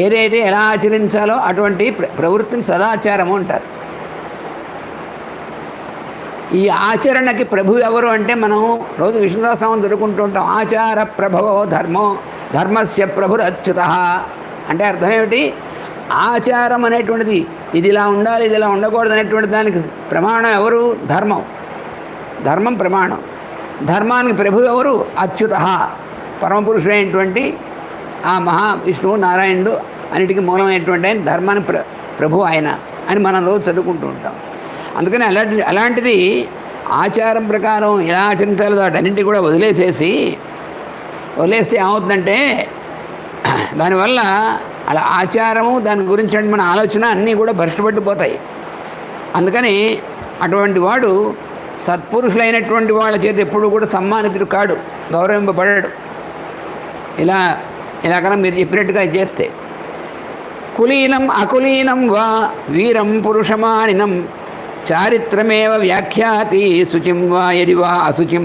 ఏదైతే ఎలా ఆచరించాలో అటువంటి ప్రవృత్తిని సదాచారము అంటారు. ఈ ఆచరణకి ప్రభు ఎవరు అంటే మనం రోజు విష్ణు సహస్రనామం చదువుకుంటూ ఉంటాం. ఆచార ప్రభవో ధర్మస్య ప్రభురచ్యుత అంటే అర్థం ఏమిటి? ఆచారం అనేటువంటిది ఇది ఇలా ఉండాలి, ఇది ఇలా ఉండకూడదు అనేటువంటి దానికి ప్రమాణం ఎవరు? ధర్మం ప్రమాణం. ధర్మానికి ప్రభు ఎవరు? అచ్యుత, పరమపురుషుడైనటువంటి ఆ మహావిష్ణువు నారాయణుడు అన్నిటికీ మూలమైనటువంటి ఆయన ధర్మానికి ప్రభు ఆయన అని మనం రోజు చదువుకుంటూ ఉంటాం. అందుకని అలాంటిది ఆచారం ప్రకారం ఎలా ఆచరించాలో వాటన్నింటినీ కూడా వదిలేస్తే ఏమవుతుందంటే దానివల్ల అలా ఆచారము దాని గురించి మన ఆలోచన అన్నీ కూడా భ్రష్టపడిపోతాయి. అందుకని అటువంటి వాడు సత్పురుషులైనటువంటి వాళ్ళ చేతి ఎప్పుడు కూడా సమ్మానితుడు కాడు, గౌరవింపబడాడు. ఇలా కన్నా మీరు చెప్పినట్టుగా చేస్తే కులీనం అకులీనం వా వీరం పురుషమానినం చారిత్రమేవ వ్యాఖ్యాతి శుచిం వా యది వా అశుచిం.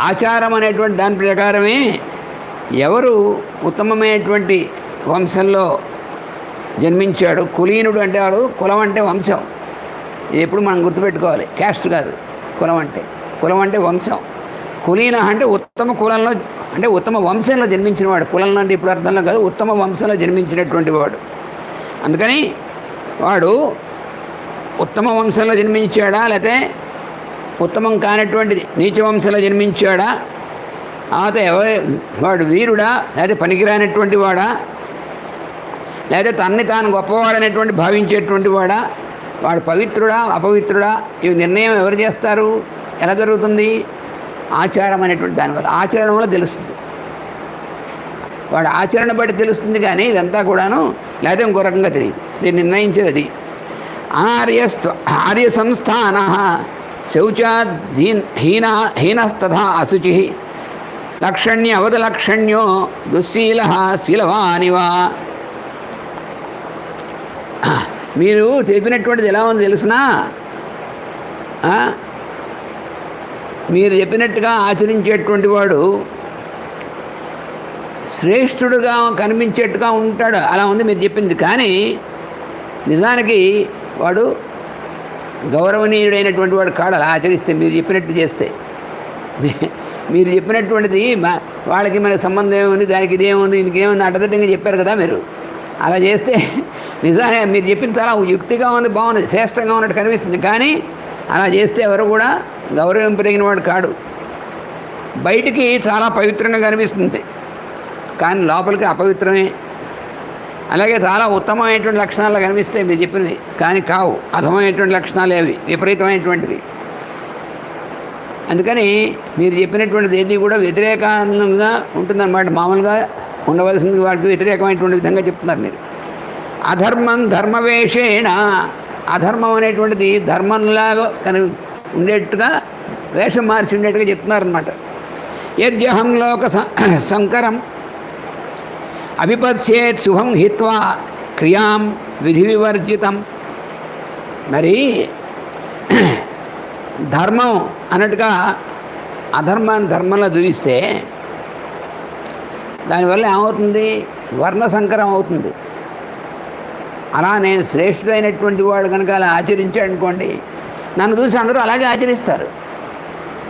ఆచారం అనేటువంటి దాని ప్రకారమే ఎవరు ఉత్తమమైనటువంటి వంశంలో జన్మించాడు. కులీనుడు అంటే వాడు, కులం అంటే వంశం. ఎప్పుడు మనం గుర్తుపెట్టుకోవాలి, క్యాస్ట్ కాదు. కులం అంటే వంశం. కులీన అంటే ఉత్తమ కులంలో అంటే ఉత్తమ వంశంలో జన్మించినవాడు. కులంలో అంటే ఇప్పుడు అర్థంలో కాదు, ఉత్తమ వంశంలో జన్మించినటువంటి వాడు. అందుకని వాడు ఉత్తమ వంశంలో జన్మించాడా, లేకపోతే ఉత్తమం కానటువంటిది నీచ వంశంలో జన్మించాడా, వాడు వీరుడా, లేకపోతే పనికిరానటువంటి వాడా, లేకపోతే తనని తాను గొప్పవాడనేటువంటి భావించేటువంటి వాడా, వాడు పవిత్రుడా అపవిత్రుడా, ఇవి నిర్ణయం ఎవరు చేస్తారు? ఎలా జరుగుతుంది? ఆచారం అనేటువంటి దానివల్ల, ఆచరణ వల్ల తెలుస్తుంది. వాడు ఆచరణ బట్టి తెలుస్తుంది, కానీ ఇదంతా కూడాను లేకపోతే ఇంకో రకంగా తెలియదు. దీన్ని నిర్ణయించేది అది. ఆర్య సంస్థాన శౌచాద్ హీనస్తథా అశుచి లక్షణ్య అవధలక్షణ్యో దుశ్శీల శీలవానివా. మీరు చెప్పినటువంటిది ఎలా ఉంది తెలుసునా? మీరు చెప్పినట్టుగా ఆచరించేటువంటి వాడు శ్రేష్ఠుడుగా కనిపించేట్టుగా ఉంటాడు, అలా ఉంది మీరు చెప్పింది. కానీ నిజానికి వాడు గౌరవనీయుడైనటువంటి వాడు కాడు అలా ఆచరిస్తే, మీరు చెప్పినట్టు చేస్తే. మీరు చెప్పినటువంటిది వాళ్ళకి మనకి సంబంధం ఏముంది, దానికి ఇదేముంది, ఇంకేముంది అడ్డదిడ్డంగా చెప్పారు కదా మీరు. అలా చేస్తే నిజాన్ని మీరు చెప్పింది చాలా యుక్తిగా ఉంది, బాగుంది, శ్రేష్టంగా ఉన్నట్టు కనిపిస్తుంది. కానీ అలా చేస్తే ఎవరు కూడా గౌరవం పెరిగిన వాడు కాడు. బయటికి చాలా పవిత్రంగా కనిపిస్తుంది, కానీ లోపలికి అపవిత్రమే. అలాగే చాలా ఉత్తమమైనటువంటి లక్షణాలు కనిపిస్తాయి మీరు చెప్పినవి, కానీ కావు, అధమైనటువంటి లక్షణాలు అవి, విపరీతమైనటువంటివి. అందుకని మీరు చెప్పినటువంటిది ఏది కూడా వ్యతిరేకంగా ఉంటుందన్నమాట. మామూలుగా ఉండవలసింది వాటికి వ్యతిరేకమైనటువంటి విధంగా చెప్తున్నారు మీరు. అధర్మం ధర్మవేషేణ, అధర్మం అనేటువంటిది ధర్మంలాగా ఉండేట్టుగా వేషం మార్చి ఉండేట్టుగా చెప్తున్నారన్నమాట. యద్యహం లోక సంకరం అభిపత్సేత్ శుభం హిత్వా క్రియాం విధి వివర్జితం. మరి ధర్మం అన్నట్టుగా అధర్మాన్ని ధర్మంలో చూపిస్తే దానివల్ల ఏమవుతుంది? వర్ణ సంకరం అవుతుంది. అలా నేను శ్రేష్ఠుడైనటువంటి వాడు కనుక అలా ఆచరించాడనుకోండి, నన్ను చూసి అందరూ అలాగే ఆచరిస్తారు.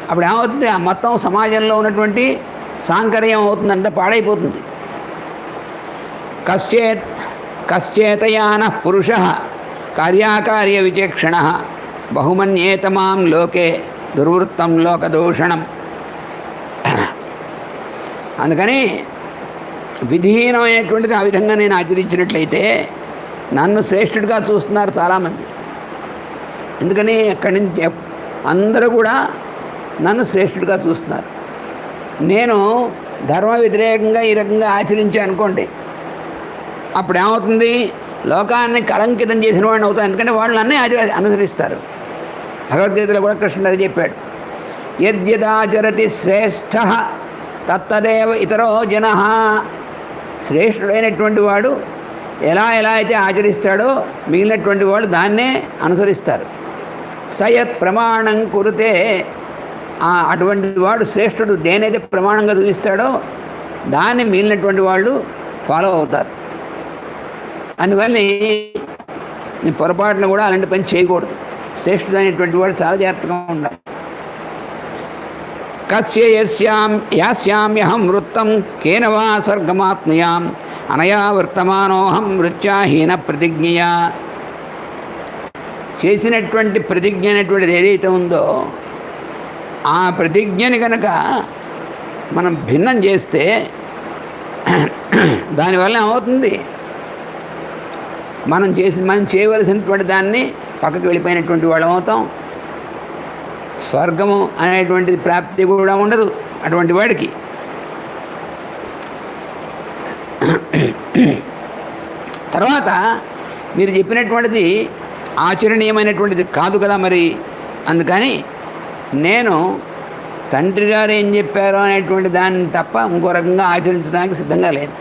అప్పుడు ఏమవుతుంది? ఆ మొత్తం సమాజంలో ఉన్నటువంటి సాంకర్యం అవుతుంది, అంతా పాడైపోతుంది. కశ్చేత్ కశ్చేతయాన పురుష కార్యాకార్య విచక్షణ బహుమన్యేత మాం లోకే దుర్వృత్తం లోకదూషణం. అందుకని విధిహీనమైనటువంటిది ఆ విధంగా నేను ఆచరించినట్లయితే నన్ను శ్రేష్ఠుడిగా చూస్తున్నారు చాలామంది. ఎందుకని అక్కడి నుంచి అందరూ కూడా నన్ను శ్రేష్ఠుడిగా చూస్తున్నారు. నేను ధర్మ వ్యతిరేకంగా ఈ రకంగా ఆచరించాను అనుకోండి, అప్పుడు ఏమవుతుంది? లోకాన్ని కళంకితం చేసిన వాడిని అవుతాను. ఎందుకంటే వాళ్ళు నన్నే అనుసరిస్తారు. భగవద్గీతలో కూడా కృష్ణుడు అది చెప్పాడు. యద్యదాచరతి శ్రేష్ఠ తత్తదేవ ఇతరో జన. శ్రేష్ఠుడైనటువంటి వాడు ఎలా అయితే ఆచరిస్తాడో మిగిలినటువంటి వాడు దాన్నే అనుసరిస్తారు. సయత్ ప్రమాణం కురితే, అటువంటి వాడు శ్రేష్ఠుడు దేనైతే ప్రమాణంగా చూపిస్తాడో దాన్ని మిగిలినటువంటి వాళ్ళు ఫాలో అవుతారు. అందువల్ల నీ పొరపాటున కూడా అలాంటి పని చేయకూడదు. శ్రేష్ఠుడైనటువంటి వాడు చాలా జాగ్రత్తగా ఉండాలి. కస్య యాస్యామ్యహం వృత్తం కేన వా స్వర్గమాప్నుయాం అనయా వర్తమానోహం మృత్యాహీన ప్రతిజ్ఞయా. చేసినటువంటి ప్రతిజ్ఞ అనేటువంటిది ఏదైతే ఉందో ఆ ప్రతిజ్ఞని కనుక మనం భిన్నం చేస్తే దానివల్ల ఏమవుతుంది? మనం చేయవలసినటువంటి దాన్ని పక్కకి వెళ్ళిపోయినటువంటి వాళ్ళం అవుతాం. స్వర్గము అనేటువంటిది ప్రాప్తి కూడా ఉండదు అటువంటి వాడికి. తర్వాత మీరు చెప్పినటువంటిది ఆచరణీయమైనటువంటిది కాదు కదా మరి. అందుకని నేను తండ్రి గారు ఏం చెప్పారో అనేటువంటి దాన్ని తప్ప ఇంకో రకంగా ఆచరించడానికి సిద్ధంగా లేదు.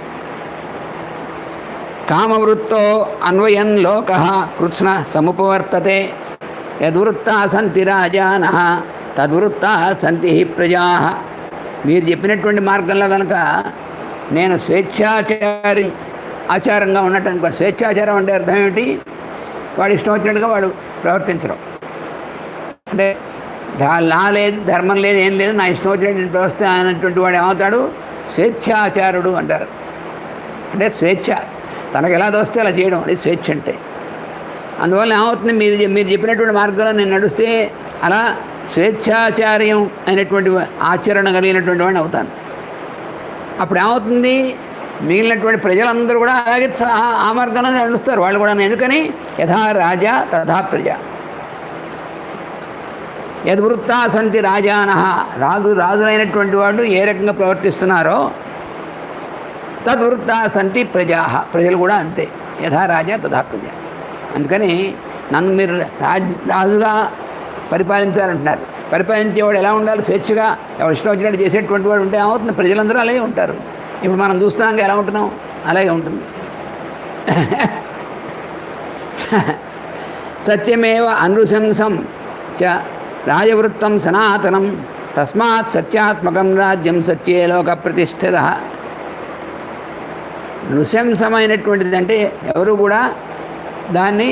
కామవృత్తో అన్వయన్ లోక కృత్స్న సముపవర్తతే యద్వృత్తా సంతి రాజానః తద్వృత్తా సంతి ప్రజా. మీరు చెప్పినటువంటి మార్గంలో కనుక నేను ఆచారంగా ఉన్నట్టు అనుకోండి. స్వేచ్ఛాచారం అంటే అర్థం ఏమిటి? వాడు ఇష్టం వచ్చినట్టుగా వాడు ప్రవర్తించడం. అంటే లా లేదు, ధర్మం లేదు, ఏం లేదు, నా ఇష్టం వచ్చినటువంటి ప్రవర్తి అనేటువంటి వాడు ఏమవుతాడు? స్వేచ్ఛాచారుడు అంటారు. అంటే స్వేచ్ఛ, తనకు ఎలా దోస్తే అలా చేయడం, అది స్వేచ్ఛ అంటే. అందువల్ల ఏమవుతుంది? మీరు చెప్పినటువంటి మార్గంలో నేను నడుస్తే అలా స్వేచ్ఛాచార్యం అయినటువంటి ఆచరణ కలిగినటువంటి వాడిని అవుతాను. అప్పుడు ఏమవుతుంది? మిగిలినటువంటి ప్రజలందరూ కూడా అలాగే ఆ మార్గంలో నడుస్తారు వాళ్ళు కూడా. ఎందుకని? యథా రాజా తథా ప్రజ. యద్వృత్తా సంతి రాజానః, రాజులైనటువంటి వాడు ఏ రకంగా ప్రవర్తిస్తున్నారో తద్వృత్తా సంతి ప్రజా, ప్రజలు కూడా అంతే. యథా రాజా తథా ప్రజ. అందుకని నన్ను మీరు రాజుగా పరిపాలించాలంటున్నారు. పరిపాలించేవాడు ఎలా ఉండాలి? స్వేచ్ఛగా ఎవరు ఇష్టం వచ్చినట్టు చేసేటువంటి వాడు ఉంటే ఏమవుతుంది? ప్రజలందరూ అలాగే ఉంటారు. ఇప్పుడు మనం చూస్తున్నాం ఎలా ఉంటున్నాం, అలాగే ఉంటుంది. సత్యమేవ అనుశంసం చ రాజవృత్తం సనాతనం తస్మాత్ సత్యాత్మకం రాజ్యం సత్యే లోక ప్రతిష్ఠిత. నృశంసమైనటువంటిది అంటే ఎవరు కూడా దాన్ని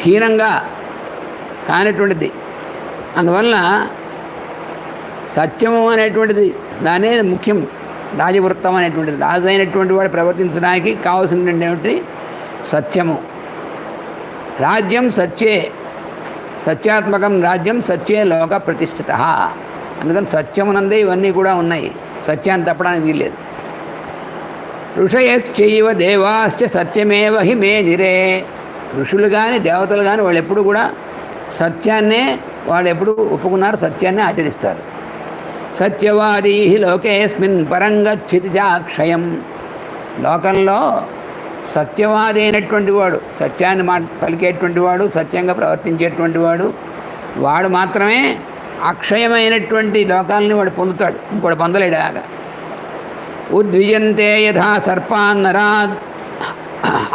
హీనంగా కానటువంటిది. అందువల్ల సత్యము అనేటువంటిది దానే ముఖ్యం. రాజవృత్తం అనేటువంటిది, రాజు అయినటువంటి వాడు ప్రవర్తించడానికి కావాల్సినటువంటి ఏమిటి? సత్యము. రాజ్యం సత్యే, సత్యాత్మకం రాజ్యం సత్యే లోక ప్రతిష్ఠిత. అందుకని సత్యమునందే ఇవన్నీ కూడా ఉన్నాయి. సత్యాన్ని తప్పడానికి వీల్లేదు. ఋషయశ్చైవ దేవాశ్చ సత్యమేవ హి మేధిరే. ఋషులు కానీ దేవతలు కానీ వాళ్ళు ఎప్పుడు కూడా సత్యాన్నే వాళ్ళు ఎప్పుడు ఒప్పుకున్నారు, సత్యాన్నే ఆచరిస్తారు. సత్యవాదీ లోకేస్మిన్ పరంగచ్చితిజాక్షయం. లోకంలో సత్యవాది అయినటువంటి వాడు, సత్యాన్ని పలికేటువంటి వాడు, సత్యంగా ప్రవర్తించేటువంటి వాడు, వాడు మాత్రమే అక్షయమైనటువంటి లోకాలని వాడు పొందుతాడు. ఇంకోటి పొందలేడు. అలాగా ఉద్విజంతే యథా సర్పాన్నరాద్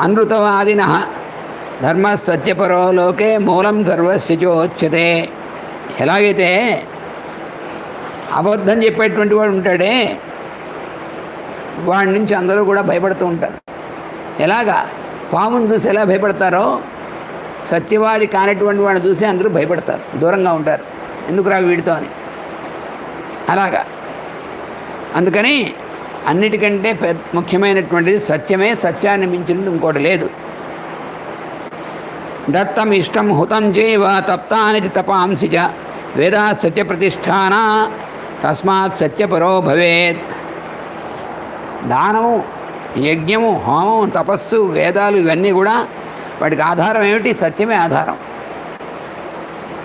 అనృతవాదినః ధర్మ సత్యపరో లోకే మూలం సర్వస్య చోచ్యతే. ఎలాగైతే అబద్ధం చెప్పేటువంటి వాడు ఉంటాడే, వాడి నుంచి అందరూ కూడా భయపడుతూ ఉంటారు. ఎలాగా? పామును చూసి ఎలా భయపడతారో సత్యవాది కానటువంటి వాడిని చూసి అందరూ భయపడతారు, దూరంగా ఉంటారు. ఎందుకు రా వీడితో అని. అలాగా అందుకని అన్నిటికంటే ముఖ్యమైనటువంటిది సత్యమే. సత్యాన్ని మించినది ఇంకోటి లేదు. దత్తం ఇష్టం హుతం చైవ తప్తాని చ తపాంసి చ వేదా సత్య ప్రతిష్టాన తస్మాత్ సత్యపరో భవేత్. దానము, యజ్ఞము, హోమం, తపస్సు, వేదాలు ఇవన్నీ కూడా వాటికి ఆధారం ఏమిటి? సత్యమే ఆధారం.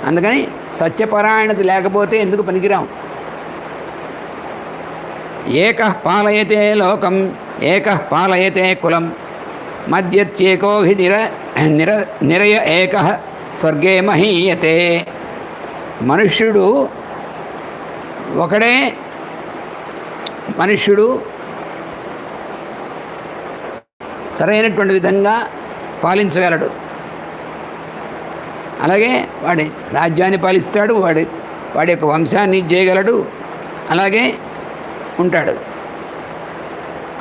అందుకని సత్యపరాయణత లేకపోతే ఎందుకు పనికిరాం. ఏకః పాలయతే లోకం ఏకః పాలయతే కులం మధ్యత్యేకో హి నిరయ ఏకః స్వర్గే మహీయతే. మనుష్యుడు ఒకడే. మనుష్యుడు సరైనటువంటి విధంగా పాలించగలడు. అలాగే వాడి రాజ్యాన్ని పాలిస్తాడు, వాడి యొక్క వంశాన్ని చేయగలడు, అలాగే ఉంటాడు.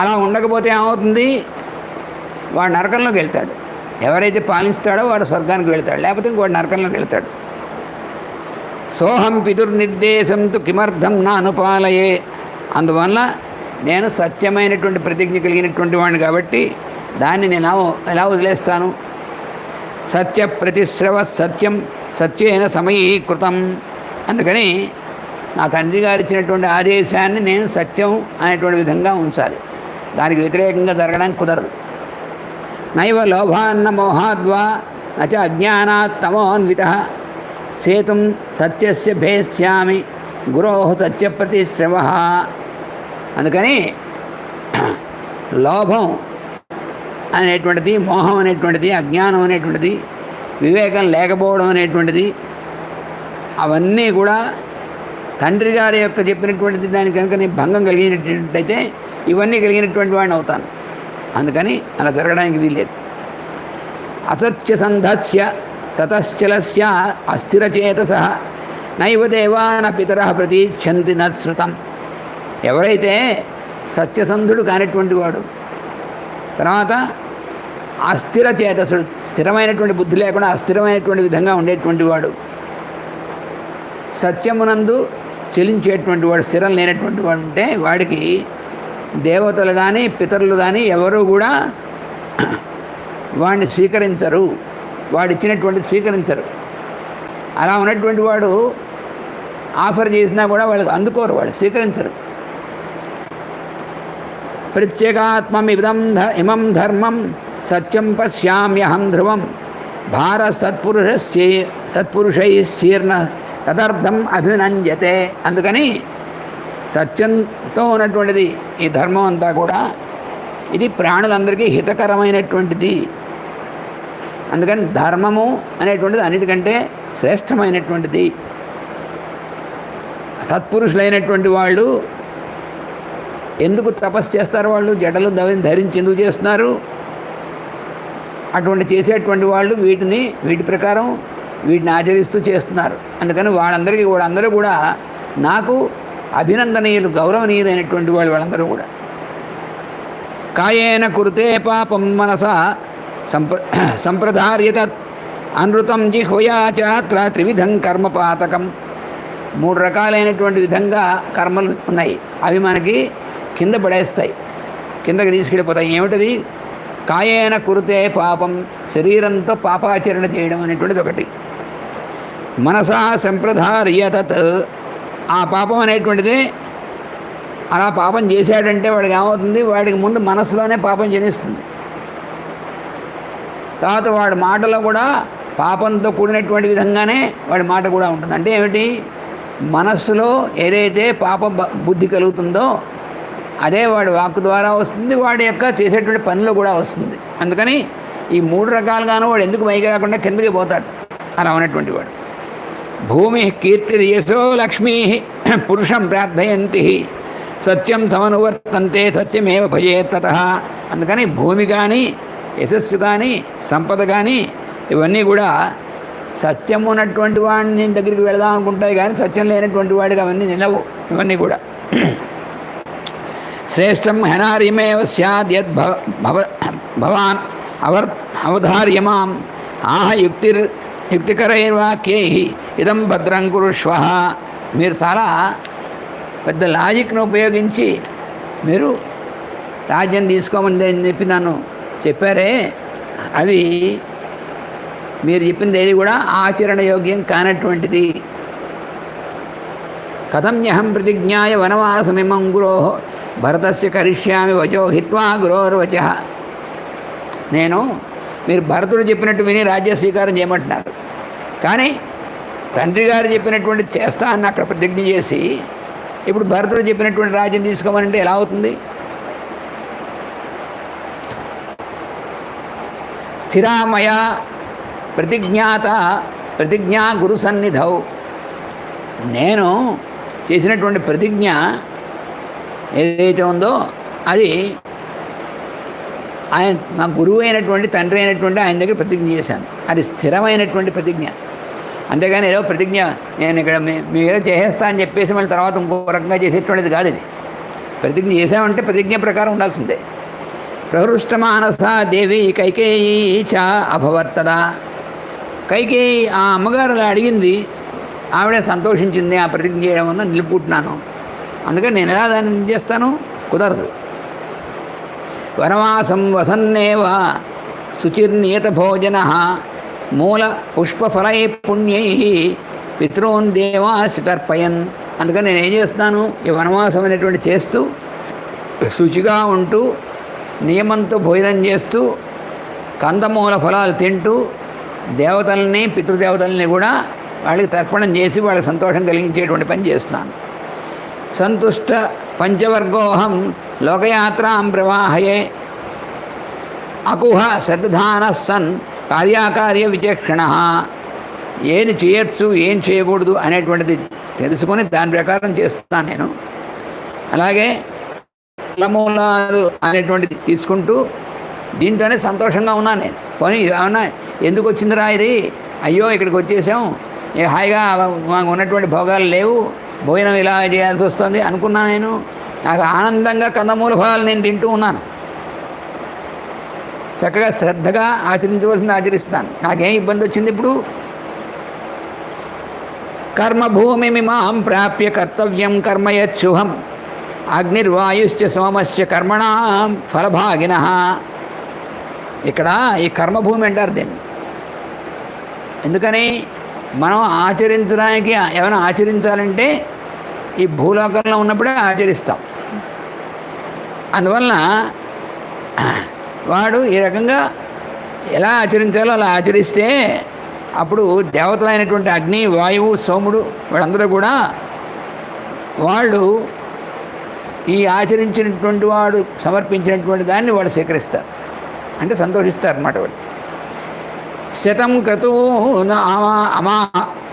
అలా ఉండకపోతే ఏమవుతుంది? వాడు నరకంలోకి వెళ్తాడు. ఎవరైతే పాలిస్తాడో వాడు స్వర్గానికి వెళ్తాడు, లేకపోతే ఇంకోటి నరకంలోకి వెళ్తాడు. సోహం పితుర్నిర్దేశంతు కిమర్థం నా అనుపాలయే. అందువల్ల నేను సత్యమైనటువంటి ప్రతిజ్ఞ కలిగినటువంటి వాడిని కాబట్టి దాన్ని నేను ఎలా వదిలేస్తాను? సత్య ప్రతిశ్రవ సత్యం సత్యేన సమయీకృతం. అందుకని నా తండ్రి గారు ఇచ్చినటువంటి ఆదేశాన్ని నేను సత్యం అనేటువంటి విధంగా ఉంచాలి. దానికి వ్యతిరేకంగా జరగడానికి కుదరదు. నైవ లోభాన్న మోహాద్వా నచ అజ్ఞానాత్ తమోన్వితః సేతుం సత్యస్య భేష్యామి గురోః సత్య ప్రతిశ్రవః. అందుకని లోభం అనేటువంటిది, మోహం అనేటువంటిది, అజ్ఞానం అనేటువంటిది, వివేకం లేకపోవడం అనేటువంటిది, అవన్నీ కూడా తండ్రి గారి యొక్క చెప్పినటువంటిది దానికి కనుక నేను భంగం కలిగినట్టయితే ఇవన్నీ కలిగినటువంటి వాడిని అవుతాను. అందుకని అలా జరగడానికి వీల్లేదు. అసత్య సంధస్య తతశ్చలస్య అస్థిరచేతసః నైవ దేవాన పితరః ప్రతీచ్ఛంతి నశ్రుతం. ఎవరైతే సత్యసంధుడు కానిటువంటి వాడు, తర్వాత అస్థిర చేతసుడు, స్థిరమైనటువంటి బుద్ధి లేకుండా అస్థిరమైనటువంటి విధంగా ఉండేటువంటి వాడు, సత్యమునందు చెలించేటువంటి వాడు, స్థిరం లేనటువంటి వాడు ఉంటే వాడికి దేవతలు కానీ పితరులు కానీ ఎవరు కూడా వాడిని స్వీకరించరు, వాడిచ్చినటువంటి స్వీకరించరు. అలా ఉన్నటువంటి వాడు ఆఫర్ చేసినా కూడా వాళ్ళకి అందుకోరు, వాళ్ళు స్వీకరించరు. ప్రత్యేగాత్మమిదం ధర్మం సత్యం పశ్యామ్యహం ధ్రువం భార సత్పురుషైశ్చీర్ణ తదర్థం అభినంజతే. అందుకని సత్యంతో ఉన్నటువంటిది ఈ ధర్మం అంతా కూడా ఇది ప్రాణులందరికీ హితకరమైనటువంటిది. అందుకని ధర్మము అనేటువంటిది అన్నిటికంటే శ్రేష్టమైనటువంటిది. సత్పురుషులైనటువంటి వాళ్ళు ఎందుకు తపస్సు చేస్తారు? వాళ్ళు జడలు ధరించి ఎందుకు చేస్తున్నారు? అటువంటి చేసేటువంటి వాళ్ళు వీటి ప్రకారం వీటిని ఆచరిస్తూ చేస్తున్నారు. అందుకని వాళ్ళందరికీ కూడా అందరూ కూడా నాకు అభినందనీయులు, గౌరవనీయులైనటువంటి వాళ్ళందరూ కూడా. కాయేన కురుతే పాపం మనసా సంప్రదార్యత అనృతం జిహ్వయా చాత్ర త్రివిధం కర్మపాతకం. 3 రకాలైనటువంటి విధంగా కర్మలు ఉన్నాయి. అవి మనకి కింద పడేస్తాయి, కిందకి తీసుకెళ్ళిపోతాయి. ఏమిటది? కాయేన కురుతే పాపం, శరీరంతో పాపాచరణ చేయడం అనేటువంటిది ఒకటి. మనసా సంప్రదార్యతత్, ఆ పాపం అనేటువంటిది అలా పాపం చేశాడంటే వాడికి ఏమవుతుంది? వాడికి ముందు మనసులోనే పాపం జనిస్తుంది. తర్వాత వాడి మాటలో కూడా పాపంతో కూడినటువంటి విధంగానే వాడి మాట కూడా ఉంటుంది. అంటే ఏమిటి? మనస్సులో ఏదైతే పాప బుద్ధి కలుగుతుందో అదే వాడి వాక్కు ద్వారా వస్తుంది, వాడి యొక్క చేసేటువంటి పనిలో కూడా వస్తుంది. అందుకని ఈ 3 రకాలుగాను వాడు ఎందుకు పైకి రాకుండా కిందకి పోతాడు. అలా ఉన్నటువంటి వాడు. భూమి కీర్తిర్యశో లక్ష్మీ పురుషం ప్రార్థయంతి సత్యం సమనువర్తంతే సత్యమేవ భజేత్తతః. అందుకని భూమి కానీ, యశస్సు కానీ, సంపద కానీ ఇవన్నీ కూడా సత్యం ఉన్నటువంటి వాడిని దగ్గరికి వెళదాం అనుకుంటాయి, కానీ సత్యం లేనటువంటి వాడికి అవన్నీ నిలవు. ఇవన్నీ కూడా శ్రేష్టం హనారిమేవ స్యాద్ యద్ భవాన్ అవధార్యమాం ఆహ యుక్తికరైర్వాక్యై ఇదం భద్రం కురుష్వ. మీరు చాలా పెద్ద లాజిక్ను ఉపయోగించి మీరు రాజ్యం తీసుకోమని చెప్పి నన్ను చెప్పారే, అవి మీరు చెప్పింది ఏది కూడా ఆచరణ యోగ్యం కానటువంటిది. కథమ్యహం ప్రతిజ్ఞాయ వనవాసమిమం గురో భరతస్య కరిష్యామి వచో హిత్వా గురోర్వచ. నేను మీరు భరతుడు చెప్పినట్టు విని రాజ్య స్వీకారం చేయమంటున్నారు, కానీ తండ్రి గారు చెప్పినటువంటి చేస్తా అని అక్కడ ప్రతిజ్ఞ చేసి ఇప్పుడు భరతుడు చెప్పినటువంటి రాజ్యం తీసుకోమనంటే ఎలా అవుతుంది? స్థిరామయ ప్రతిజ్ఞా గురు సన్నిధౌ. నేను చేసినటువంటి ప్రతిజ్ఞ ఏదైతే ఉందో అది ఆయన మా గురువు అయినటువంటి తండ్రి అయినటువంటి ఆయన దగ్గర ప్రతిజ్ఞ చేశాను. అది స్థిరమైనటువంటి ప్రతిజ్ఞ. అంతేగాని ఏదో ప్రతిజ్ఞ నేను ఇక్కడ మీరు ఏదో చేసేస్తా అని చెప్పేసి మళ్ళీ తర్వాత ఇంకో రకంగా చేసేటువంటిది కాదు. ఇది ప్రతిజ్ఞ చేసామంటే ప్రతిజ్ఞ ప్రకారం ఉండాల్సిందే. ప్రహృష్టమానస దేవి కైకేయీ చ అభవత్తదా. కైకేయి ఆ అమ్మగారు అలా అడిగింది, ఆవిడే సంతోషించింది. ఆ ప్రతిజ్ఞ చేయడం వల్ల నిలుపుకుంటున్నాను, అందుకని నేను ఎలా దాన్ని చేస్తాను? కుదరదు. వనవాసం వసన్నేవ శుచిర్నియత భోజన మూల పుష్పఫలై పుణ్యై పితॄన్ దేవాసి తర్పయన్. అందుకని నేను ఏం చేస్తాను? ఈ వనవాసం అనేటువంటి చేస్తూ శుచిగా ఉంటూ నియమంతో భోజనం చేస్తూ కందమూల ఫలాలు తింటూ దేవతల్ని పితృదేవతల్ని కూడా వాళ్ళకి తర్పణం చేసి వాళ్ళకి సంతోషం కలిగించేటువంటి పని చేస్తున్నాను. సంతుష్ట పంచవర్గోహం లోకయాత్రాం ప్రవాహయే అకుహ శ్రద్ధాన సన్ కార్యాకార్య విచక్షణ. ఏం చేయొచ్చు ఏం చేయకూడదు అనేటువంటిది తెలుసుకొని దాని ప్రకారం చేస్తున్నాను నేను. అలాగే ఫలమూలాలు అనేటువంటిది తీసుకుంటూ దీంతోనే సంతోషంగా ఉన్నాను నేను. పోనీ ఏమన్నా ఎందుకు వచ్చిందిరా ఇది, అయ్యో ఇక్కడికి వచ్చేసాం, హాయిగా మాకు ఉన్నటువంటి భోగాలు లేవు, భోజనం ఇలా చేయాల్సి వస్తుంది అనుకున్నాను నేను. నాకు ఆనందంగా కందమూల ఫలాలు నేను తింటూ ఉన్నాను. చక్కగా శ్రద్ధగా ఆచరించవలసింది ఆచరిస్తాను. నాకేం ఇబ్బంది వచ్చింది ఇప్పుడు? కర్మభూమిమిమాం ప్రాప్య కర్తవ్యం కర్మయత్శుభం అగ్నిర్వాయుశ్చ సోమశ్చ కర్మణాం ఫలభాగినః. ఇక్కడ ఈ కర్మభూమి అంటారు దీన్ని. ఎందుకని మనం ఆచరించడానికి ఏమైనా ఆచరించాలంటే ఈ భూలోకంలో ఉన్నప్పుడే ఆచరిస్తాం. అందువలన వాడు ఈ రకంగా ఎలా ఆచరించాలో అలా ఆచరిస్తే అప్పుడు దేవతలైనటువంటి అగ్ని వాయువు సోముడు వాళ్ళందరూ కూడా వాళ్ళు ఈ ఆచరించినటువంటి వాడు సమర్పించినటువంటి దాన్ని వాడు స్వీకరిస్తారు, అంటే సంతోషిస్తారు అన్నమాట. వాడు శతం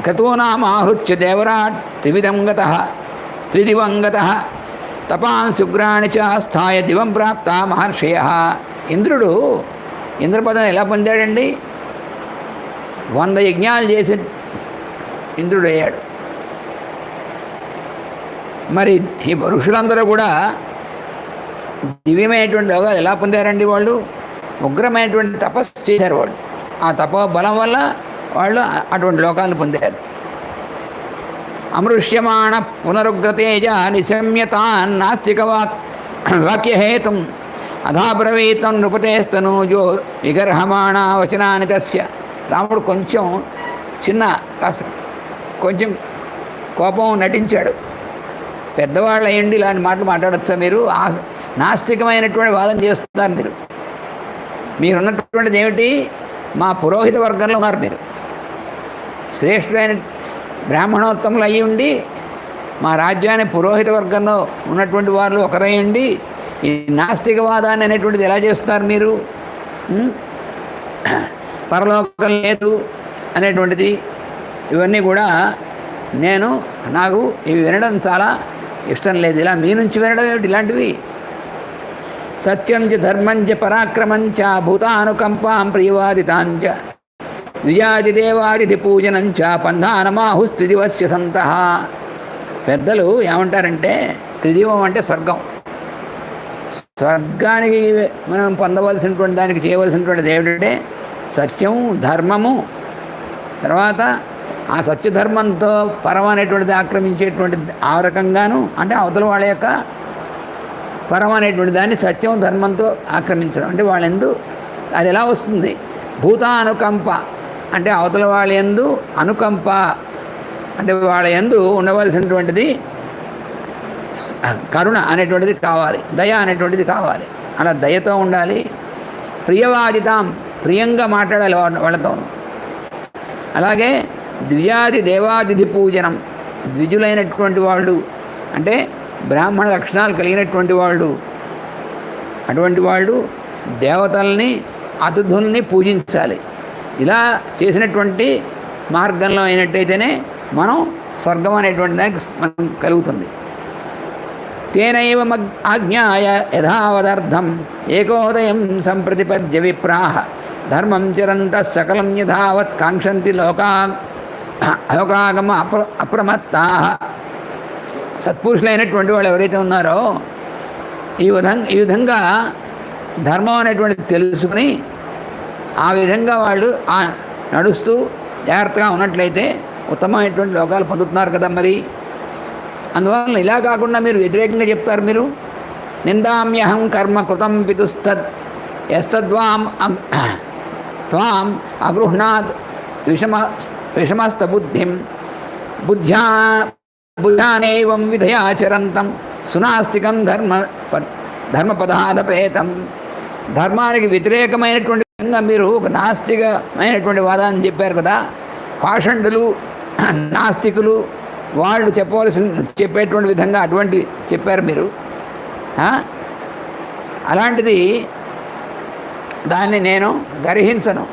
క్రతూనామాహృత్య దేవరాట్ త్రిదివంగత తపాన్ శుగ్రాణి చ స్థాయ దివం ప్రాప్త మహర్షయ. ఇంద్రుడు ఇంద్రపదం ఎలా పొందాడండి? 100 యజ్ఞాలు చేసి ఇంద్రుడు అయ్యాడు. మరి ఈ ఋషులందరూ కూడా దివ్యమైనటువంటి లోకాలు ఎలా పొందారండి? వాళ్ళు ఉగ్రమైనటువంటి తపస్సు చేశారు. వాళ్ళు ఆ తపో బలం వల్ల వాళ్ళు అటువంటి లోకాలను పొందారు. అమృష్యమాణ పునరుగ్రతేజ నిశమ్యతాన్ నాస్తిక వాక్యహేతుం అధాబ్రవీతం నృపతేస్తనూజో విగర్హమాణ వచనాని తస్య. రాముడు కొంచెం కోపం నటించాడు. పెద్దవాళ్ళు అయ్యండి ఇలాంటి మాటలు మాట్లాడచ్చా మీరు? నాస్తికమైనటువంటి వాదన చేస్తున్నారు మీరున్నటువంటిది ఏమిటి? మా పురోహిత వర్గంలో ఉన్నారు మీరు, శ్రేష్ఠులైన బ్రాహ్మణోత్తములు అయ్యి ఉండి మా రాజ్యాన్ని పురోహిత వర్గంలో ఉన్నటువంటి వాళ్ళు ఒకరై ఉండి ఈ నాస్తికవాదాన్ని అనేటువంటిది ఎలా చేస్తున్నారు మీరు? పరలోకం లేదు అనేటువంటిది ఇవన్నీ కూడా నాకు ఇవి వినడం చాలా ఇష్టం లేదు. ఇలా మీ నుంచి వినడం ఏమిటి ఇలాంటివి? సత్యం చ ధర్మం చ పరాక్రమం చ భూతానుకంపాం ప్రియవాదితాంచ ద్విజాదిదేవాదిథి పూజనం చ పంధానమాహుస్త్రిదివస్య సంతః. పెద్దలు ఏమంటారంటే త్రిదివం అంటే స్వర్గం. స్వర్గానికి మనం పొందవలసినటువంటి దానికి చేయవలసినటువంటిది ఏమిటంటే సత్యం ధర్మము, తర్వాత ఆ సత్యధర్మంతో పరం అనేటువంటిది ఆక్రమించేటువంటిది ఆ రకంగాను, అంటే అవతల వాళ్ళ యొక్క పరం అనేటువంటి దాన్ని సత్యం ధర్మంతో ఆక్రమించడం. అంటే వాళ్ళెందు అది ఎలా వస్తుంది? భూతానుకంప అంటే అవతల వాళ్ళ యందు అనుకంప అంటే వాళ్ళ యందు ఉండవలసినటువంటిది కరుణ అనేటువంటిది కావాలి, దయ అనేటువంటిది కావాలి. అలా దయతో ఉండాలి. ప్రియవాదితాం ప్రియంగా మాట్లాడాలి వాళ్ళతో. అలాగే ద్విజాది దేవాదిథి పూజనం ద్విజులైనటువంటి వాళ్ళు అంటే బ్రాహ్మణ లక్షణాలు కలిగినటువంటి వాళ్ళు, అటువంటి వాళ్ళు దేవతల్ని అతిథుల్ని పూజించాలి. ఇలా చేసినటువంటి మార్గంలో అయినట్టయితేనే మనం స్వర్గం అనేటువంటి దానికి మనం కలుగుతుంది. తేనైవ ఆజ్ఞాయ యథావదర్థం ఏకోదయం సంప్రతిపద్య విప్రాహ ధర్మం చిరంత సకలం యథావత్ కాంక్షంతి లోకాగమ అప్రమత్తా. సత్పురుషులైనటువంటి వాళ్ళు ఎవరైతే ఉన్నారో ఈ విధంగా ధర్మం అనేటువంటిది తెలుసుకుని ఆ విధంగా వాళ్ళు నడుస్తూ జాగ్రత్తగా ఉన్నట్లయితే ఉత్తమమైనటువంటి లోకాలు పొందుతున్నారు కదా. మరి అందువల్ల ఇలా కాకుండా మీరు వ్యతిరేకంగా చెప్తారు. మీరు నిందామ్యహం కర్మ కృతం పితుస్తద్ యస్తద్వాం త్వాం అగృహ్ణాత్ విషమస్త బుద్ధిం బుద్ధ్యానేవం విధయాచరంతం సునాస్తికం ధర్మపదాదపేతం. ధర్మానికి వ్యతిరేకమైనటువంటి విధంగా మీరు ఒక నాస్తికమైనటువంటి వాదాన్ని చెప్పారు కదా. పాషండులు నాస్తికులు వాళ్ళు చెప్పేటువంటి విధంగా అటువంటి చెప్పారు మీరు. అలాంటిది దాన్ని నేను గర్హించను.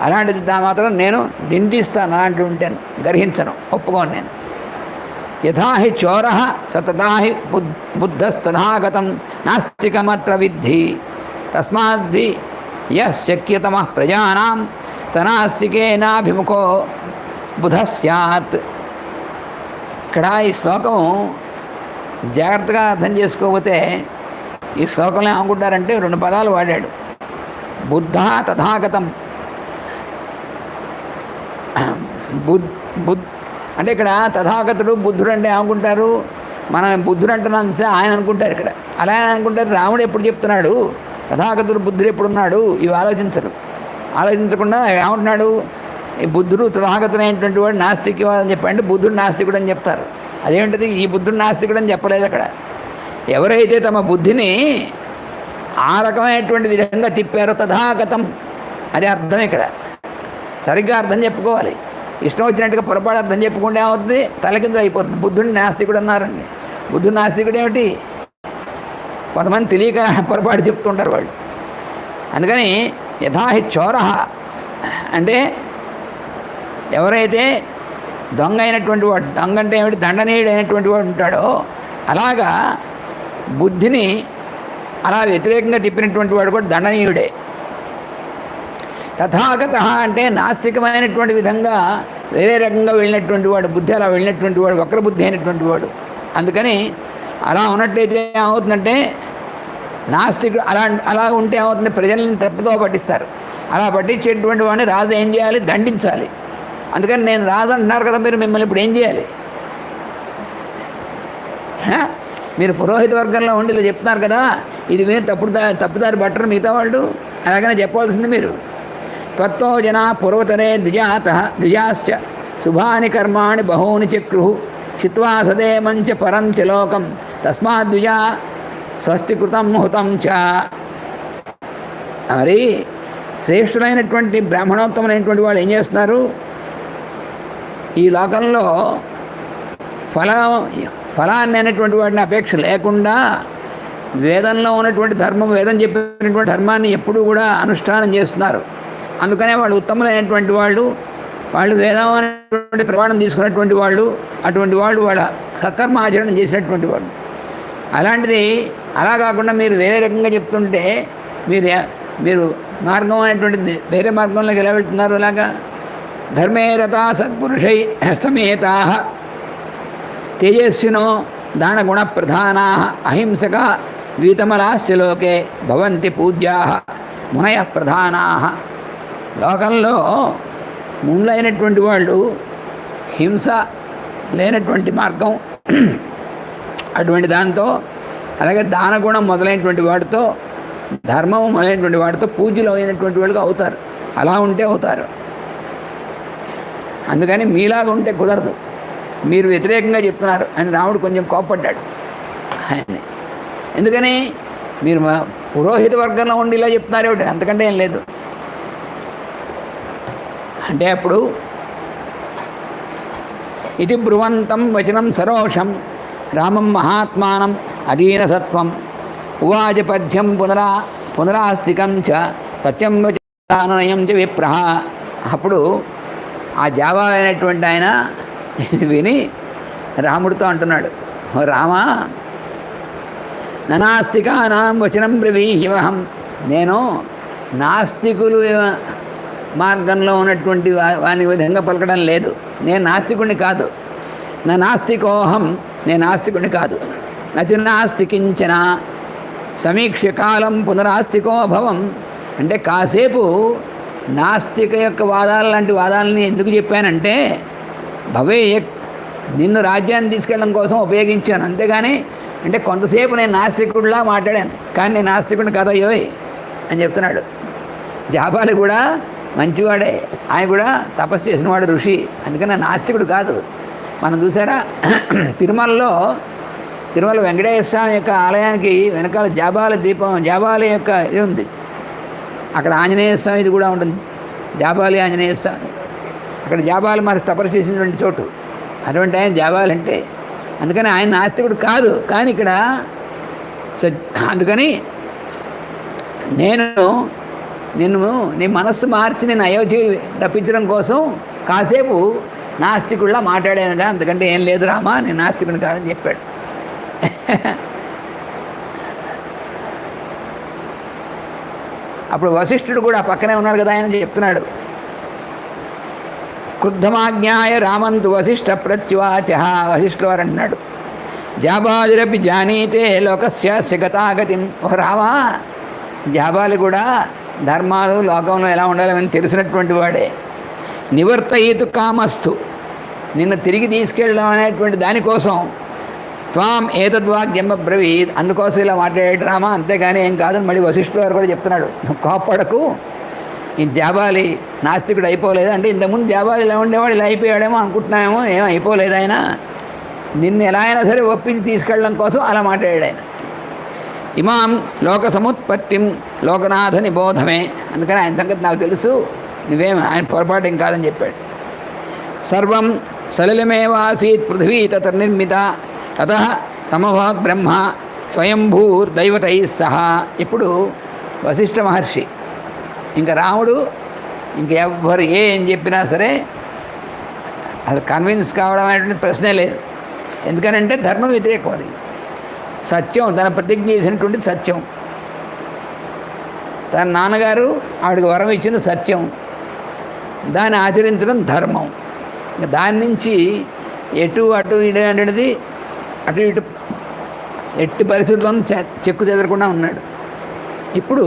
అలాంటిది మాత్రం నేను నిందిస్తాను. అలాంటివి ఉంటాను, గర్హించను, ఒప్పుకోను నేను. యథాహి చోర సతదాహి బుద్ధస్తథాగతం నాస్తికమత్ర విద్ధి తస్మాద్వి యక్యతమ ప్రజానాం సనాస్తికేనాభిముఖో బుధ స్యాత్. ఇక్కడ ఈ శ్లోకం జాగ్రత్తగా అర్థం చేసుకోకపోతే ఈ శ్లోకంలో ఏమనుకుంటారంటే 2 పదాలు వాడాడు. బుద్ధ తథాగతం. అంటే ఇక్కడ తథాగతుడు బుద్ధుడు అంటే ఏమనుకుంటారు? మనం బుద్ధుడు అంటున్నాం ఆయన అనుకుంటారు. ఇక్కడ అలా అనుకుంటారు. రాముడు ఎప్పుడు చెప్తున్నాడు? తథాగతుడు బుద్ధుడు ఎప్పుడున్నాడు? ఇవి ఆలోచించకుండా ఏమంటున్నాడు? ఈ బుద్ధుడు తథాగతుడైనటువంటి వాడు నాస్తికవాదని చెప్పండి, బుద్ధుడు నాస్తికుడు అని చెప్తారు. అదేంటిది? ఈ బుద్ధుడు నాస్తికుడు అని చెప్పలేదు అక్కడ. ఎవరైతే తమ బుద్ధిని ఆ రకమైనటువంటి విధంగా తిప్పారో తథాగతం, అదే అర్థం. ఇక్కడ సరిగ్గా అర్థం చెప్పుకోవాలి. ఇష్టం వచ్చినట్టుగా పొరపాటు అర్థం చెప్పుకుంటే ఏమవుతుంది? తలకింద అయిపోతుంది. బుద్ధుడిని నాస్తికుడు అన్నారండి. బుద్ధుడు నాస్తికుడు ఏమిటి? కొంతమంది తెలియక పొరపాటు చెప్తుంటారు వాళ్ళు. అందుకని యథాహి చోర అంటే ఎవరైతే దొంగ అయినటువంటి వాడు, దొంగ అంటే ఏమిటి? దండనీయుడు అయినటువంటి వాడు ఉంటాడో అలాగా బుద్ధిని అలా వ్యతిరేకంగా తిప్పినటువంటి వాడు కూడా దండనీయుడే. తథాగత అంటే నాస్తికమైనటువంటి విధంగా వేరే రకంగా వెళ్ళినటువంటి వాడు, బుద్ధి అలా వెళ్ళినటువంటి వాడు, వక్ర బుద్ధి అయినటువంటి వాడు. అందుకని అలా ఉన్నట్లయితే ఏమవుతుందంటే నాస్తికుడు అలా ఉంటే ఏమవుతుంది? ప్రజల్ని తప్పుదో పట్టిస్తారు. అలా పట్టించేటువంటి వాడిని రాజు ఏం చేయాలి? దండించాలి. అందుకని నేను రాజు అంటున్నారు కదా, మిమ్మల్ని ఇప్పుడు ఏం చేయాలి? మీరు పురోహిత వర్గంలో ఉండి ఇలా చెప్తున్నారు కదా, ఇది మీరు తప్పుదారి పట్టరు మిగతా వాళ్ళు, అలాగనే చెప్పవలసింది మీరు. త్వత్తో జనా పూర్వతరే ద్విజాశ్చ శుభాని కర్మాణి బహూని చక్రు చిత్వా సదేమంచ పరంచ లోకం తస్మాద్విజా స్వస్తికృతం హుతం చ. మరి శ్రేష్ఠులైనటువంటి బ్రాహ్మణోత్తమైనటువంటి వాళ్ళు ఏం చేస్తున్నారు? ఈ లోకంలో ఫలాన్ని అనేటువంటి వాటిని అపేక్ష లేకుండా వేదంలో ఉన్నటువంటి ధర్మం, వేదం చెప్పినటువంటి ధర్మాన్ని ఎప్పుడూ కూడా అనుష్ఠానం చేస్తున్నారు. అందుకనే వాళ్ళు ఉత్తములైనటువంటి వాళ్ళు వేదం అనేటువంటి ప్రమాణం తీసుకున్నటువంటి వాళ్ళు, అటువంటి వాళ్ళు వాళ్ళ సత్కర్మాచరణ చేసినటువంటి వాళ్ళు. అలాంటిది అలా కాకుండా మీరు వేరే రకంగా చెప్తుంటే మీరు మార్గం అనేటువంటిది వేరే మార్గంలోకి ఎలా వెళ్తున్నారు? అలాగా ధర్మే రతా సత్పురుషై సమేతా తేజస్వినో దానగుణ ప్రధానా అహింసక వీతమలాశ్చ లోకే భవంతి పూజ్యా మునయ ప్రధానా. లోకంలో ముందులైనటువంటి వాళ్ళు హింస లేనటువంటి మార్గం, అటువంటి దాంతో అలాగే దానగుణం మొదలైనటువంటి వాటితో, ధర్మం మొదలైనటువంటి వాటితో పూజ్యులు అయినటువంటి వాళ్ళుగా అవుతారు. అలా ఉంటే అవుతారు. అందుకని మీలాగా ఉంటే కుదరదు, మీరు వ్యతిరేకంగా చెప్తున్నారు అని రాముడు కొంచెం కోప్పడ్డాడు ఆయన్ని. ఎందుకని మీరు పురోహిత వర్గంలో ఉండి ఇలా చెప్తున్నారు ఏమిటి, అంతకంటే ఏం లేదు అంటే. అప్పుడు ఇది బ్రువంతం వచనం సరోషం రామం మహాత్మానం అధీనసత్వం ఉవాచ పద్యం పునరాస్తికం చ సత్యం వచనయం చ విప్రహ. అప్పుడు ఆ జాబాలి అయినటువంటి ఆయన విని రాముడితో అంటున్నాడు, ఓ రామా, నాస్తికానాం వచనం బ్రవీహ్యమహం. నేను నాస్తికులు మార్గంలో ఉన్నటువంటి వాని విధంగా పలకడం లేదు. నేను నాస్తికుడిని కాదు. నా నాస్తికోహం, నేను నాస్తికుడిని కాదు. నచ నాస్తికించన సమీక్ష కాలం పునరాస్తికో భవం. అంటే కాసేపు నాస్తిక యొక్క వాదాలు లాంటి వాదాలని ఎందుకు చెప్పానంటే, భవే నిన్ను రాజ్యాన్ని తీసుకెళ్ళడం కోసం ఉపయోగించాను, అంతేగాని అంటే కొంతసేపు నేను నాస్తికుడిలా మాట్లాడాను, కానీ నేను నాస్తికుడిని కదయ్యోయ్ అని చెప్తున్నాడు. జాబాలి కూడా మంచివాడే, ఆయన కూడా తపస్సు చేసినవాడు, ఋషి, అందుకని నాస్తికుడు కాదు. మనం చూసారా తిరుమల వెంకటేశ్వర స్వామి యొక్క ఆలయానికి వెనకాల జాబాలి దీపం, జాబాలి యొక్క ఇది ఉంది. అక్కడ ఆంజనేయ స్వామి ఇది కూడా ఉంటుంది, జాబాలి ఆంజనేయ స్వామి. అక్కడ జాబాలి మరి తపస్సు చేసినటువంటి చోటు, అటువంటి ఆయన జాబాలి అంటే. అందుకని ఆయన నాస్తికుడు కాదు. కానీ ఇక్కడ అందుకని నిన్ను నీ మనస్సు మార్చి నేను అయోధ్య రప్పించడం కోసం కాసేపు నాస్తికుడిలా మాట్లాడానుగా, అంతకంటే ఏం లేదు రామా, నేను నాస్తికుడిని కాదని చెప్పాడు. అప్పుడు వశిష్ఠుడు కూడా పక్కనే ఉన్నాడు కదా, ఆయన చెప్తున్నాడు, క్రుద్ధమాజ్ఞాయ రామంతు వశిష్ఠ ప్రత్యువాచ. వశిష్ఠుడు వారు అంటున్నాడు, జాబాలిరపి జానీతే లోకస్య గతాగతిం. ఓ రామా, జాబాలి కూడా ధర్మాలు లోకంలో ఎలా ఉండాలని తెలిసినటువంటి వాడే. నివర్తయితు కామస్తు, నిన్ను తిరిగి తీసుకెళ్ళడం అనేటువంటి దానికోసం త్వాం ఏతద్వాక్యం బ్రవీత్, అందుకోసం ఇలా మాట్లాడేట రామా, అంతేగాని ఏం కాదని మళ్ళీ వశిష్ఠుడు వారు కూడా చెప్తున్నాడు, నువ్వు కోప్పడకు, ఈ జాబాలి నాస్తికుడు అయిపోలేదు అంటే, ఇంతకుముందు జాబాలి ఇలా ఉండేవాడు ఇలా అయిపోయాడేమో అనుకుంటున్నామేమో, ఏమో అయిపోలేదు ఆయన, నిన్ను ఎలా అయినా సరే ఒప్పించి తీసుకెళ్ళడం కోసం అలా మాట్లాడాడు ఆయన. ఇమాం లోక సముత్పత్తిం లోకనాథ నిబోధమే, అందుకని ఆయన సంగతి నాకు తెలుసు, నువ్వేం ఆయన పొరపాటు ఏం కాదని చెప్పాడు. సర్వం సలిలమేవాసీత్ పృథివీ తత నిర్మిత తత సమభవత్ బ్రహ్మ స్వయంభూర్దైవతై సహా. ఇప్పుడు వశిష్ఠ మహర్షి, ఇంకా రాముడు ఇంకెవ్వరు ఏం చెప్పినా సరే అసలు కన్విన్స్ కావడం అనేటువంటి ప్రశ్నే లేదు. ఎందుకనంటే ధర్మం వ్యతిరేకం, అది సత్యం, తన ప్రతిజ్ఞ చేసినటువంటి సత్యం. తన నాన్నగారు ఆవిడకి వరం ఇచ్చిన సత్యం, దాన్ని ఆచరించడం ధర్మం. దాని నుంచి ఎటు అటు ఇటు అటు ఇటు ఎట్టి పరిస్థితుల్లోనూ చెక్కు చెదరకుండా ఉన్నాడు. ఇప్పుడు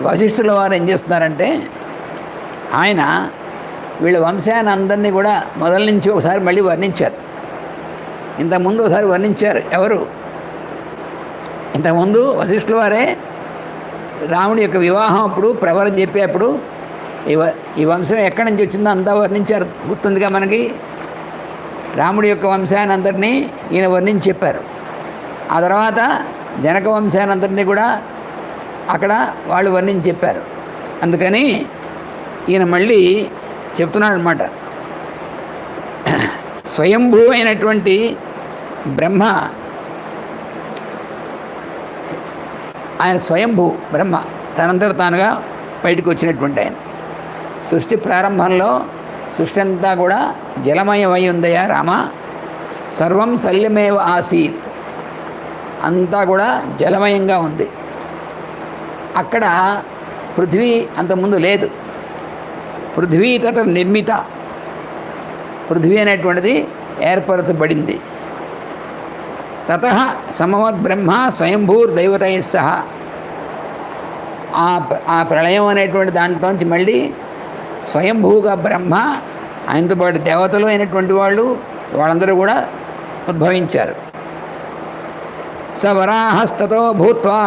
వశిష్ఠుల వారు ఏం చేస్తున్నారంటే, ఆయన వీళ్ళ వంశాన్ని అందరినీ కూడా మొదల నుంచి ఒకసారి మళ్ళీ వర్ణించారు. ఇంతకుముందు ఒకసారి వర్ణించారు. ఎవరు? ఇంతకుముందు వశిష్ఠుల వారే రాముడి యొక్క వివాహం అప్పుడు ప్రవరం చెప్పేప్పుడు ఈ వంశం ఎక్కడి నుంచి వచ్చిందో అంతా వర్ణించారు, గుర్తుందిగా మనకి. రాముడి యొక్క వంశాన్ని అందరినీ ఈయన వర్ణించి చెప్పారు. ఆ తర్వాత జనక వంశాన్ని అందరినీ కూడా అక్కడ వాళ్ళు వర్ణించి చెప్పారు. అందుకని ఈయన మళ్ళీ చెప్తున్నాడు అనమాట, స్వయంభూ అయినటువంటి బ్రహ్మ, ఆయన స్వయంభూ బ్రహ్మ, తనంతట తానుగా బయటకు వచ్చినటువంటి ఆయన. సృష్టి ప్రారంభంలో సృష్టి అంతా కూడా జలమయమై ఉందయా రామ, సర్వం శల్యమేవ ఆసీత్, అంతా కూడా జలమయంగా ఉంది. అక్కడ పృథ్వీ అంతకుముందు లేదు, పృథ్వీ తత నిర్మిత, పృథ్వీ అనేటువంటిది ఏర్పరచబడింది. తత సమవద్ బ్రహ్మ స్వయంభూర్దైవతై సహా, ఆ ప్రళయం అనేటువంటి దాంట్లోంచి మళ్ళీ స్వయంభూగా బ్రహ్మ, ఆయనతో పాటు దేవతలు అయినటువంటి వాళ్ళందరూ కూడా ఉద్భవించారు. స వరాహస్తతో భూత్వా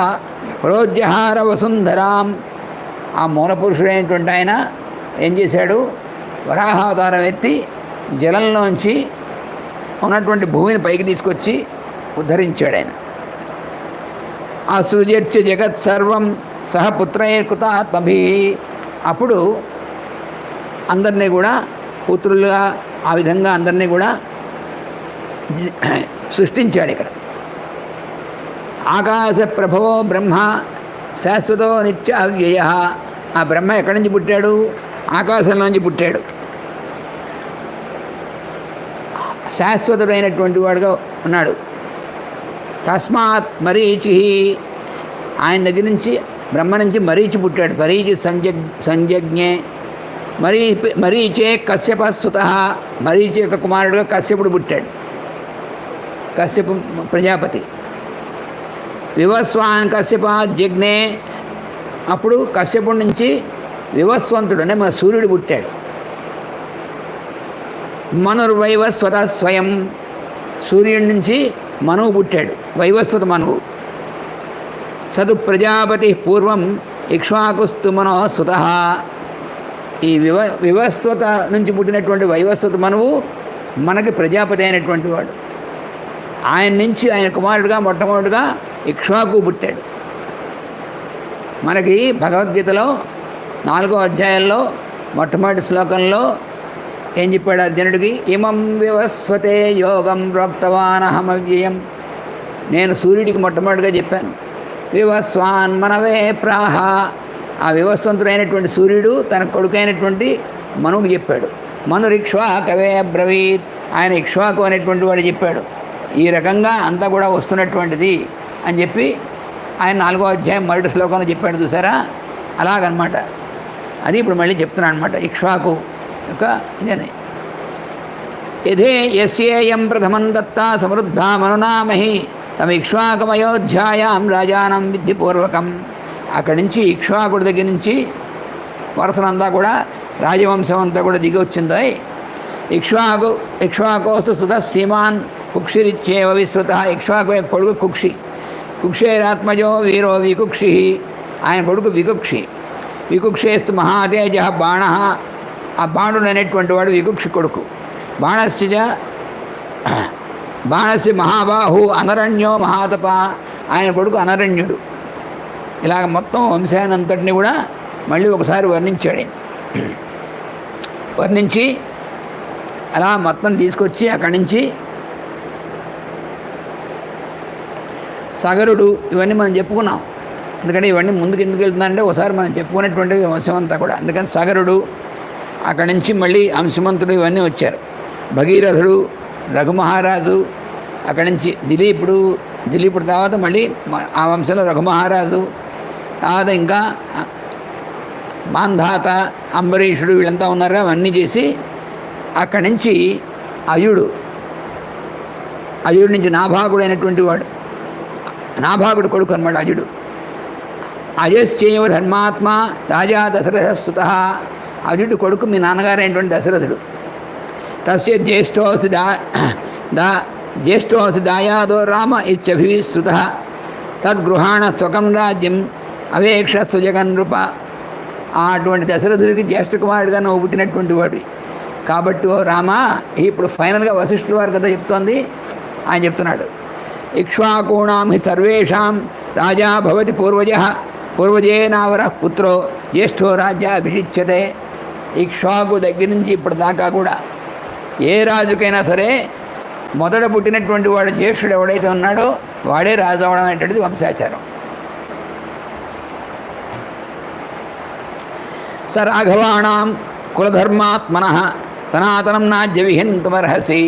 ప్రోజ్యహార వసుంధరాం. ఆ మూలపురుషుడైనటువంటి ఆయన ఏం చేశాడు? వరాహావతారం ఎత్తి జలంలోంచి ఉన్నటువంటి భూమిని పైకి తీసుకొచ్చి ఉద్ధరించాడు ఆయన. అసృజర్చ జగత్ సర్వం సహ పుత్రైర్కృతాత్మభి. అప్పుడు అందరినీ కూడా పుత్రులుగా ఆ విధంగా అందరినీ కూడా సృష్టించాడు. ఇక్కడ ఆకాశ ప్రభవో బ్రహ్మ శాశ్వతో నిత్య అవ్యయ. ఆ బ్రహ్మ ఎక్కడి నుంచి పుట్టాడు? ఆకాశంలోంచి పుట్టాడు. శాశ్వతుడైనటువంటి వాడుగా ఉన్నాడు. తస్మాత్ మరీచి, ఆయన దగ్గర నుంచి బ్రహ్మ నుంచి మరీచి పుట్టాడు. మరీచి సంజజ్ఞే. మరీచే కశ్యప సుత. మరీచి యొక్క కుమారుడుగా కశ్యపుడు పుట్టాడు. కశ్యపు ప్రజాపతి. వివస్వాన్ కశ్యప జజ్ఞే. అప్పుడు కశ్యపుడి నుంచి వివస్వంతుడు అంటే మన సూర్యుడు పుట్టాడు. మనుర్వైవస్వత స్వయం. సూర్యుడి నుంచి మనువు పుట్టాడు, వైవస్వత మనువు. సదు ప్రజాపతి పూర్వం ఇక్ష్వాకుస్తు మనో సుత. ఈ వివస్వత నుంచి పుట్టినటువంటి వైవస్వత మనువు మనకి ప్రజాపతి అయినటువంటి వాడు. ఆయన నుంచి ఆయన కుమారుడుగా మొట్టమొదటిగా ఇక్ష్వాకు పుట్టాడు. మనకి భగవద్గీతలో 4వ అధ్యాయంలో మొట్టమొదటి శ్లోకంలో ఏం చెప్పాడు అర్జునుడికి? ఇమం వివస్వతే యోగం ప్రోక్తవానహమవ్యయం. నేను సూర్యుడికి మొట్టమొదటిగా చెప్పాను. వివస్వాన్ మనవే ప్రాహ. ఆ వివస్వంతుడైనటువంటి సూర్యుడు తన కొడుకైనటువంటి మనువుకి చెప్పాడు. మనురిక్ష్వాకవే అబ్రవీత్. ఆయన ఇక్ష్వాకు అనేటువంటి వాడు చెప్పాడు. ఈ రకంగా అంతా కూడా వస్తున్నటువంటిది అని చెప్పి ఆయన 4వ అధ్యాయం మొదటి శ్లోకంలో చెప్పాడు. చూసారా? అలాగనమాట. అది ఇప్పుడు మళ్ళీ చెప్తున్నాను అనమాట. ఇక్ష్వాకు యొక్క ఇదని యథే యస్యేయం ప్రథమం దత్తా సమృద్ధా మనునామహి తమ ఇక్ష్వాకమయోధ్యాయాం రాజానం విద్ధిపూర్వకం. అక్కడి నుంచి ఇక్ష్వాకుడి దగ్గర నుంచి వరసనంతా కూడా రాజవంశం అంతా కూడా దిగి వచ్చిందో. ఇక్ష్వాకోసు సుధ శ్రీమాన్ కుక్షిరిచ్చేవ విశ్రుత. ఇక్ష్వాకు కొడుకు కుక్షి. కుక్షేరాత్మజో వీరో వికుక్షి. ఆయన కొడుకు వికుక్షి. వికుక్షేస్తు మహాతేజ బాణ. ఆ బాణుడు అనేటువంటి వాడు వికుక్షి కొడుకు. బాణస్య మహాబాహు అనరణ్యో మహాతప. ఆయన కొడుకు అనరణ్యుడు. ఇలాగ మొత్తం వంశానంతటిని కూడా మళ్ళీ ఒకసారి వర్ణించాడు. వర్ణించి అలా మొత్తం తీసుకొచ్చి అక్కడి నుంచి సగరుడు ఇవన్నీ మనం చెప్పుకున్నాం. ఎందుకంటే ఇవన్నీ ముందుకు ఎందుకు వెళ్తుందంటే ఒకసారి మనం చెప్పుకునేటువంటి వంశం అంతా కూడా. అందుకని సగరుడు, అక్కడి నుంచి మళ్ళీ అంశుమంతుడు ఇవన్నీ వచ్చారు. భగీరథుడు, రఘుమహారాజు, అక్కడి నుంచి దిలీపుడు తర్వాత మళ్ళీ ఆ వంశంలో రఘుమహారాజు, తర్వాత ఇంకా మాంధాత, అంబరీషుడు వీళ్ళంతా ఉన్నారుగా. అవన్నీ చేసి అక్కడి నుంచి అయుడు నుంచి నాభాగుడు అయినటువంటి వాడు, నాభాగుడు కొడుకు అన్నమాట అయుడు. అజశ్చేవ ధర్మాత్మ రాజా దశరథ సుత. అయుడు కొడుకు మీ నాన్నగారైనటువంటి దశరథుడు. తస్య జ్యేష్ఠోసి దాయాదో రామ ఇత్యభిశ్రుత. తద్గృహాణ స్వకం రాజ్యం అవేక్ష సుజగన్ నృప. అటువంటి దశరథుడికి జ్యేష్ఠ కుమారుడిగా నువ్వు పుట్టినటువంటి వాడు కాబట్టి ఓ రామ. ఇప్పుడు ఫైనల్గా వశిష్ఠుల వారి కథ చెప్తోంది. ఆయన చెప్తున్నాడు, ఇక్ష్వాకూణాం హి సర్వేషాం రాజా భవతి పూర్వజేనావర పుత్రో జ్యేష్ఠో రాజ్యాభిషిచ్యతే. ఇక్ష్వాకు దగ్గర నుంచి ఇప్పటిదాకా కూడా ఏ రాజుకైనా సరే మొదట పుట్టినటువంటి వాడు జ్యేష్ఠుడు ఎవడైతే ఉన్నాడో వాడే రాజు అవడం అనేటువంటిది వంశాచారం. స రాఘవాణాం కులధర్మాత్మనః సనాతనం నాజ్య విహింతుమర్హసి.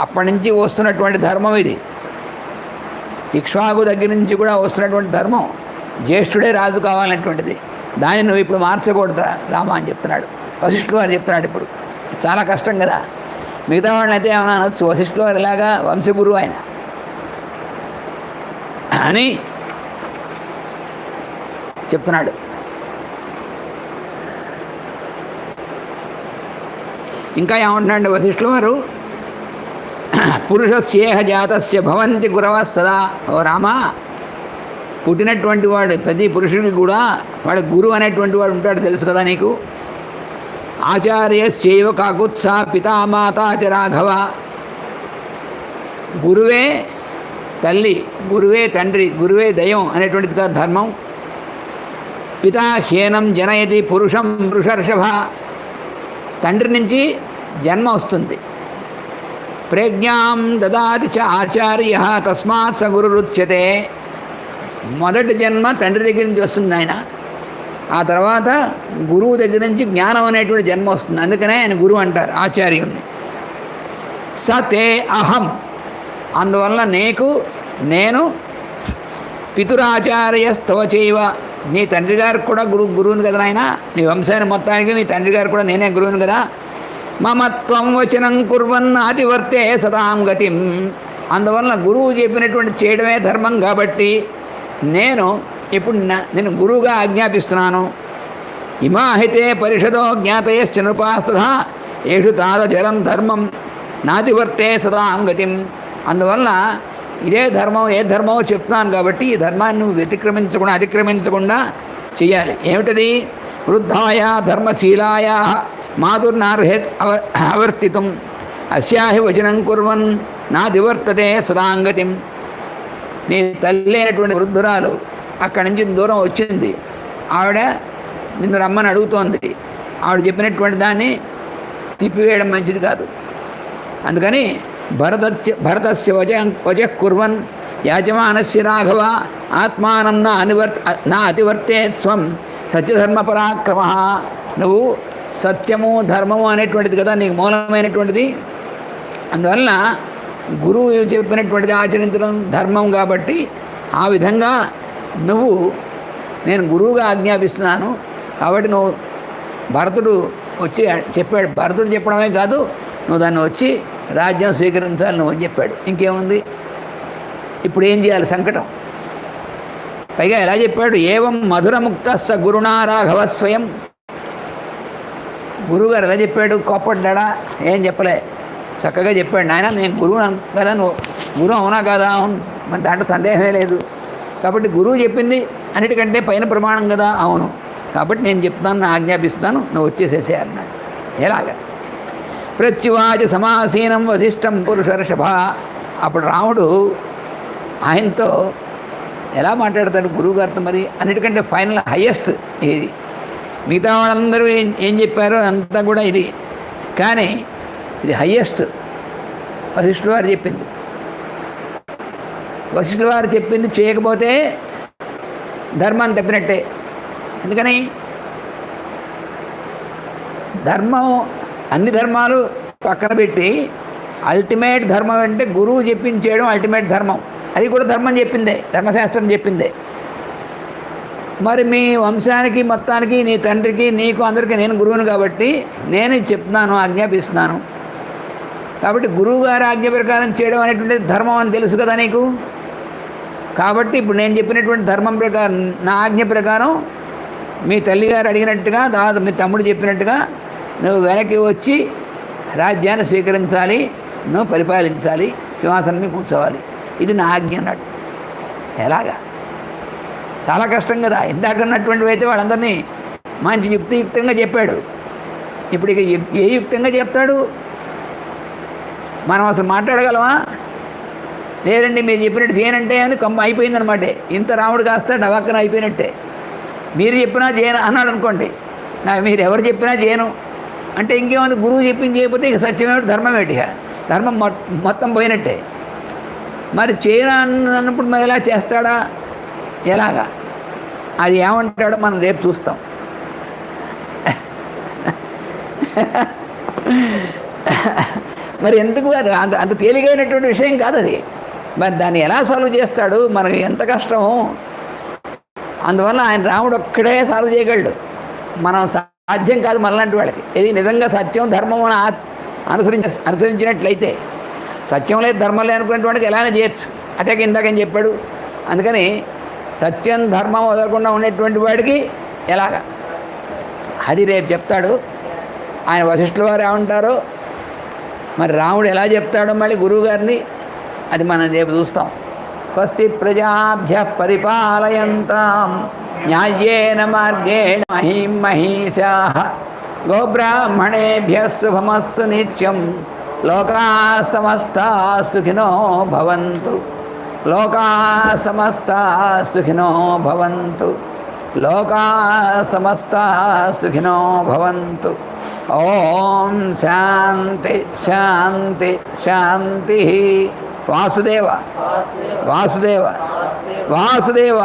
అప్పటి నుంచి వస్తున్నటువంటి ధర్మం ఇది. ఇక్ష్వాకు దగ్గర నుంచి కూడా వస్తున్నటువంటి ధర్మం జ్యేష్ఠుడే రాజు కావాలనేటువంటిది. దాన్ని నువ్వు ఇప్పుడు మార్చకూడదు రామ అని చెప్తున్నాడు. వశిష్ఠుల వారు చెప్తున్నాడు. ఇప్పుడు చాలా కష్టం కదా. మిగతా వాళ్ళని అయితే ఏమైనా అనొచ్చు, వశిష్ఠుల వారు ఇలాగా వంశగురువు ఆయన అని చెప్తున్నాడు. ఇంకా ఏమంటున్నాడు వశిష్ఠుల వారు? పురుషస్యేహ జాతస్య భవంతి గురవ సదా. ఓ రామా, పుట్టినటువంటి వాడు ప్రతి పురుషుడికి కూడా వాడు గురువు అనేటువంటి వాడు ఉంటాడు, తెలుసు కదా నీకు. ఆచార్యశ్చైవ కాకుత్సా పితామాతా చ రాఘవ. గురువే తల్లి, గురువే తండ్రి, గురువే దైవం అనేటువంటిది కాదు ధర్మం. పితా హీనం జనయతి పురుషం వృషర్షభ. తండ్రి నుంచి జన్మ వస్తుంది. ప్రజ్ఞాం దదాతి చ ఆచార్య తస్మాత్ స గురురుచ్యతే. మొదటి జన్మ తండ్రి దగ్గర నుంచి వస్తుంది ఆయన. ఆ తర్వాత గురువు దగ్గర నుంచి జ్ఞానం అనేటువంటి జన్మ వస్తుంది. అందుకనే ఆయన గురువు అంటారు ఆచార్యుడిని. స తే అహం. అందువల్ల నీకు నేను పితురాచార్యస్తవ చేయవ. నీ తండ్రి గారికి కూడా గురువుని కదా నాయన. నీ వంశాన్ని మొత్తానికి మీ తండ్రి గారు కూడా నేనే గురువుని కదా. మమత్వం వచనం కుర్వన్ అతివర్తే సదాం గతిం. అందువల్ల గురువు చెప్పినటువంటి చేయడమే ధర్మం కాబట్టి నేను ఇప్పుడు నేను గురువుగా ఆజ్ఞాపిస్తున్నాను. ఇమాహితే పరిషదో జ్ఞాతయశ్చ నృపాస్తథా ఏషు తాదచరం ధర్మం నాతివర్తే సదాం గతిం. అందువల్ల ఇదే ధర్మం, ఏ ధర్మమో చెప్తున్నాను కాబట్టి ఈ ధర్మాన్ని నువ్వు అతిక్రమించకుండా చేయాలి. ఏమిటది? వృద్ధాయ ధర్మశీలాయ మాతుర్నార్హే అవర్తితం అస్యాహి వచనం కుర్వన్ నాదివర్తతే సదాంగతిం. నీ తల్లి అయినటువంటి వృద్ధురాలు అక్కడి నుంచి దూరం వచ్చింది. ఆవిడ నిన్ను రమ్మని అడుగుతోంది. ఆవిడ చెప్పినటువంటి దాన్ని తిప్పివేయడం మంచిది కాదు. అందుకని భరతస్య వచః కుర్వన్ యాజమానస్య రాఘవ ఆత్మానం నా అతివర్తే స్వం సత్యధర్మ పరాక్రమ. నువ్వు సత్యము ధర్మము అనేటువంటిది కదా నీకు మూలమైనటువంటిది. అందువల్ల గురువు చెప్పినటువంటిది ఆచరించడం ధర్మం కాబట్టి ఆ విధంగా నువ్వు నేను గురువుగా ఆజ్ఞాపిస్తున్నాను కాబట్టి నువ్వు భరతుడు వచ్చి చెప్పాడు. భరతుడు చెప్పడమే కాదు, నువ్వు దాన్ని వచ్చి రాజ్యం స్వీకరించాలి నువ్వు అని చెప్పాడు. ఇంకేముంది? ఇప్పుడు ఏం చేయాలి? సంకటం. పైగా ఎలా చెప్పాడు? ఏవం మధురముక్త స గురుణా రాఘవ స్వయం. గురువుగారు ఎలా చెప్పాడు? కోప్పడ్డా? ఏం చెప్పలే, చక్కగా చెప్పాడు. నాయన నేను గురువు కదా, నువ్వు గురువు అవునా కదా? అవును, మరి దాంట్లో సందేహమే లేదు. కాబట్టి గురువు చెప్పింది అన్నిటికంటే పైన ప్రమాణం కదా. అవును, కాబట్టి నేను చెప్తాను, ఆజ్ఞాపిస్తాను, నువ్వు వచ్చేసేసే అన్నాడు. ఎలాగా? ప్రత్యువాచ సమాసీనం వశిష్టం పురుషర్షభ. అప్పుడు రాముడు ఆయనతో ఎలా మాట్లాడతాడు గురువుగారితో? మరి అన్నిటికంటే ఫైనల్ హయ్యెస్ట్ ఇది. మిగతా వాళ్ళందరూ ఏం చెప్పారో అంతా కూడా ఇది, కానీ ఇది హయ్యెస్ట్ వశిష్ఠుల వారు చెప్పింది. వశిష్ఠుల వారు చెప్పింది చేయకపోతే ధర్మాన్ని తప్పినట్టే. ఎందుకని? ధర్మం అన్ని ధర్మాలు పక్కన పెట్టి అల్టిమేట్ ధర్మం అంటే గురువు చెప్పించేయడం అల్టిమేట్ ధర్మం. అది కూడా ధర్మం చెప్పిందే, ధర్మశాస్త్రం చెప్పిందే. మరి మీ వంశానికి మొత్తానికి, నీ తండ్రికి, నీకు, అందరికీ నేను గురువుని కాబట్టి నేను చెప్తున్నాను, ఆజ్ఞాపిస్తున్నాను. కాబట్టి గురువుగారి ఆజ్ఞ ప్రకారం చేయడం అనేటువంటిది ధర్మం అని తెలుసు కదా నీకు. కాబట్టి ఇప్పుడు నేను చెప్పినటువంటి ధర్మం ప్రకారం, నా ఆజ్ఞ ప్రకారం మీ తల్లిగారు అడిగినట్టుగా, తర్వాత మీ తమ్ముడు చెప్పినట్టుగా నువ్వు వెనక్కి వచ్చి రాజ్యాన్ని స్వీకరించాలి, నువ్వు పరిపాలించాలి, సింహాసనం కూర్చోవాలి. ఇది నా ఆజ్ఞ అన్నాడు. ఎలాగా? చాలా కష్టం కదా. ఇందాకన్నటువంటివి అయితే వాళ్ళందరినీ మంచి యుక్తియుక్తంగా చెప్పాడు. ఇప్పుడు ఇక ఏ యుక్తంగా చెప్తాడు? మనం అసలు మాట్లాడగలమా? లేదండి మీరు చెప్పినట్టు చేయనంటే అని అయిపోయిందనమాట. ఇంత రాముడు కాస్త డవాక్కన అయిపోయినట్టే. మీరు చెప్పినా చేయను అన్నాడు అనుకోండి, మీరు ఎవరు చెప్పినా చేయను అంటే ఇంకేముంది? గురువు చెప్పింది చేయకపోతే ఇక సత్యమేమిటి, ధర్మం ఏంటి? ధర్మం మొత్తం పోయినట్టే. మరి చేయను అన్నప్పుడు మరి ఎలా చేస్తాడా? ఎలాగా? అది ఏమంటాడో మనం రేపు చూస్తాం. మరి ఎందుకు అంత తేలికైనటువంటి విషయం కాదు అది. మరి దాన్ని ఎలా సాల్వ్ చేస్తాడు? మనకి ఎంత కష్టమో. అందువల్ల ఆయన రాముడు ఒక్కడే సాల్వ్ చేయగలడు. మనం సాధ్యం కాదు మనలాంటి వాళ్ళకి. ఇది నిజంగా సత్యం ధర్మం అనుసరించినట్లయితే, సత్యం లేదు ధర్మం లేదు అనుకునే వాడికి ఎలానే చేయొచ్చు. అదే ఇందాకని చెప్పాడు. అందుకని సత్యం ధర్మం వదలకుండా ఉండేటువంటి వాడికి ఎలాగా? అది రేపు చెప్తాడు. ఆయన వశిష్ఠుల వారు ఏమంటారో మరి రాముడు ఎలా చెప్తాడో మళ్ళీ గురువుగారిని అది మనం రేపు చూస్తాం. స్వస్తి ప్రజాభ్య పరిపాలయంతాం న్యాయేన మార్గేణ మహీం మహీషాః గోబ్రాహ్మణేభ్య శుభమస్తు నిత్యం. లోకా సమస్తా సుఖినో భవంతు. లోకా సమస్తా సుఖినో భవంతు. లోకా సమస్తా సుఖినో భవంతు. ఓం శాంతి శాంతి శాంతి. వాసుదేవ వాసుదేవ వాసుదేవ.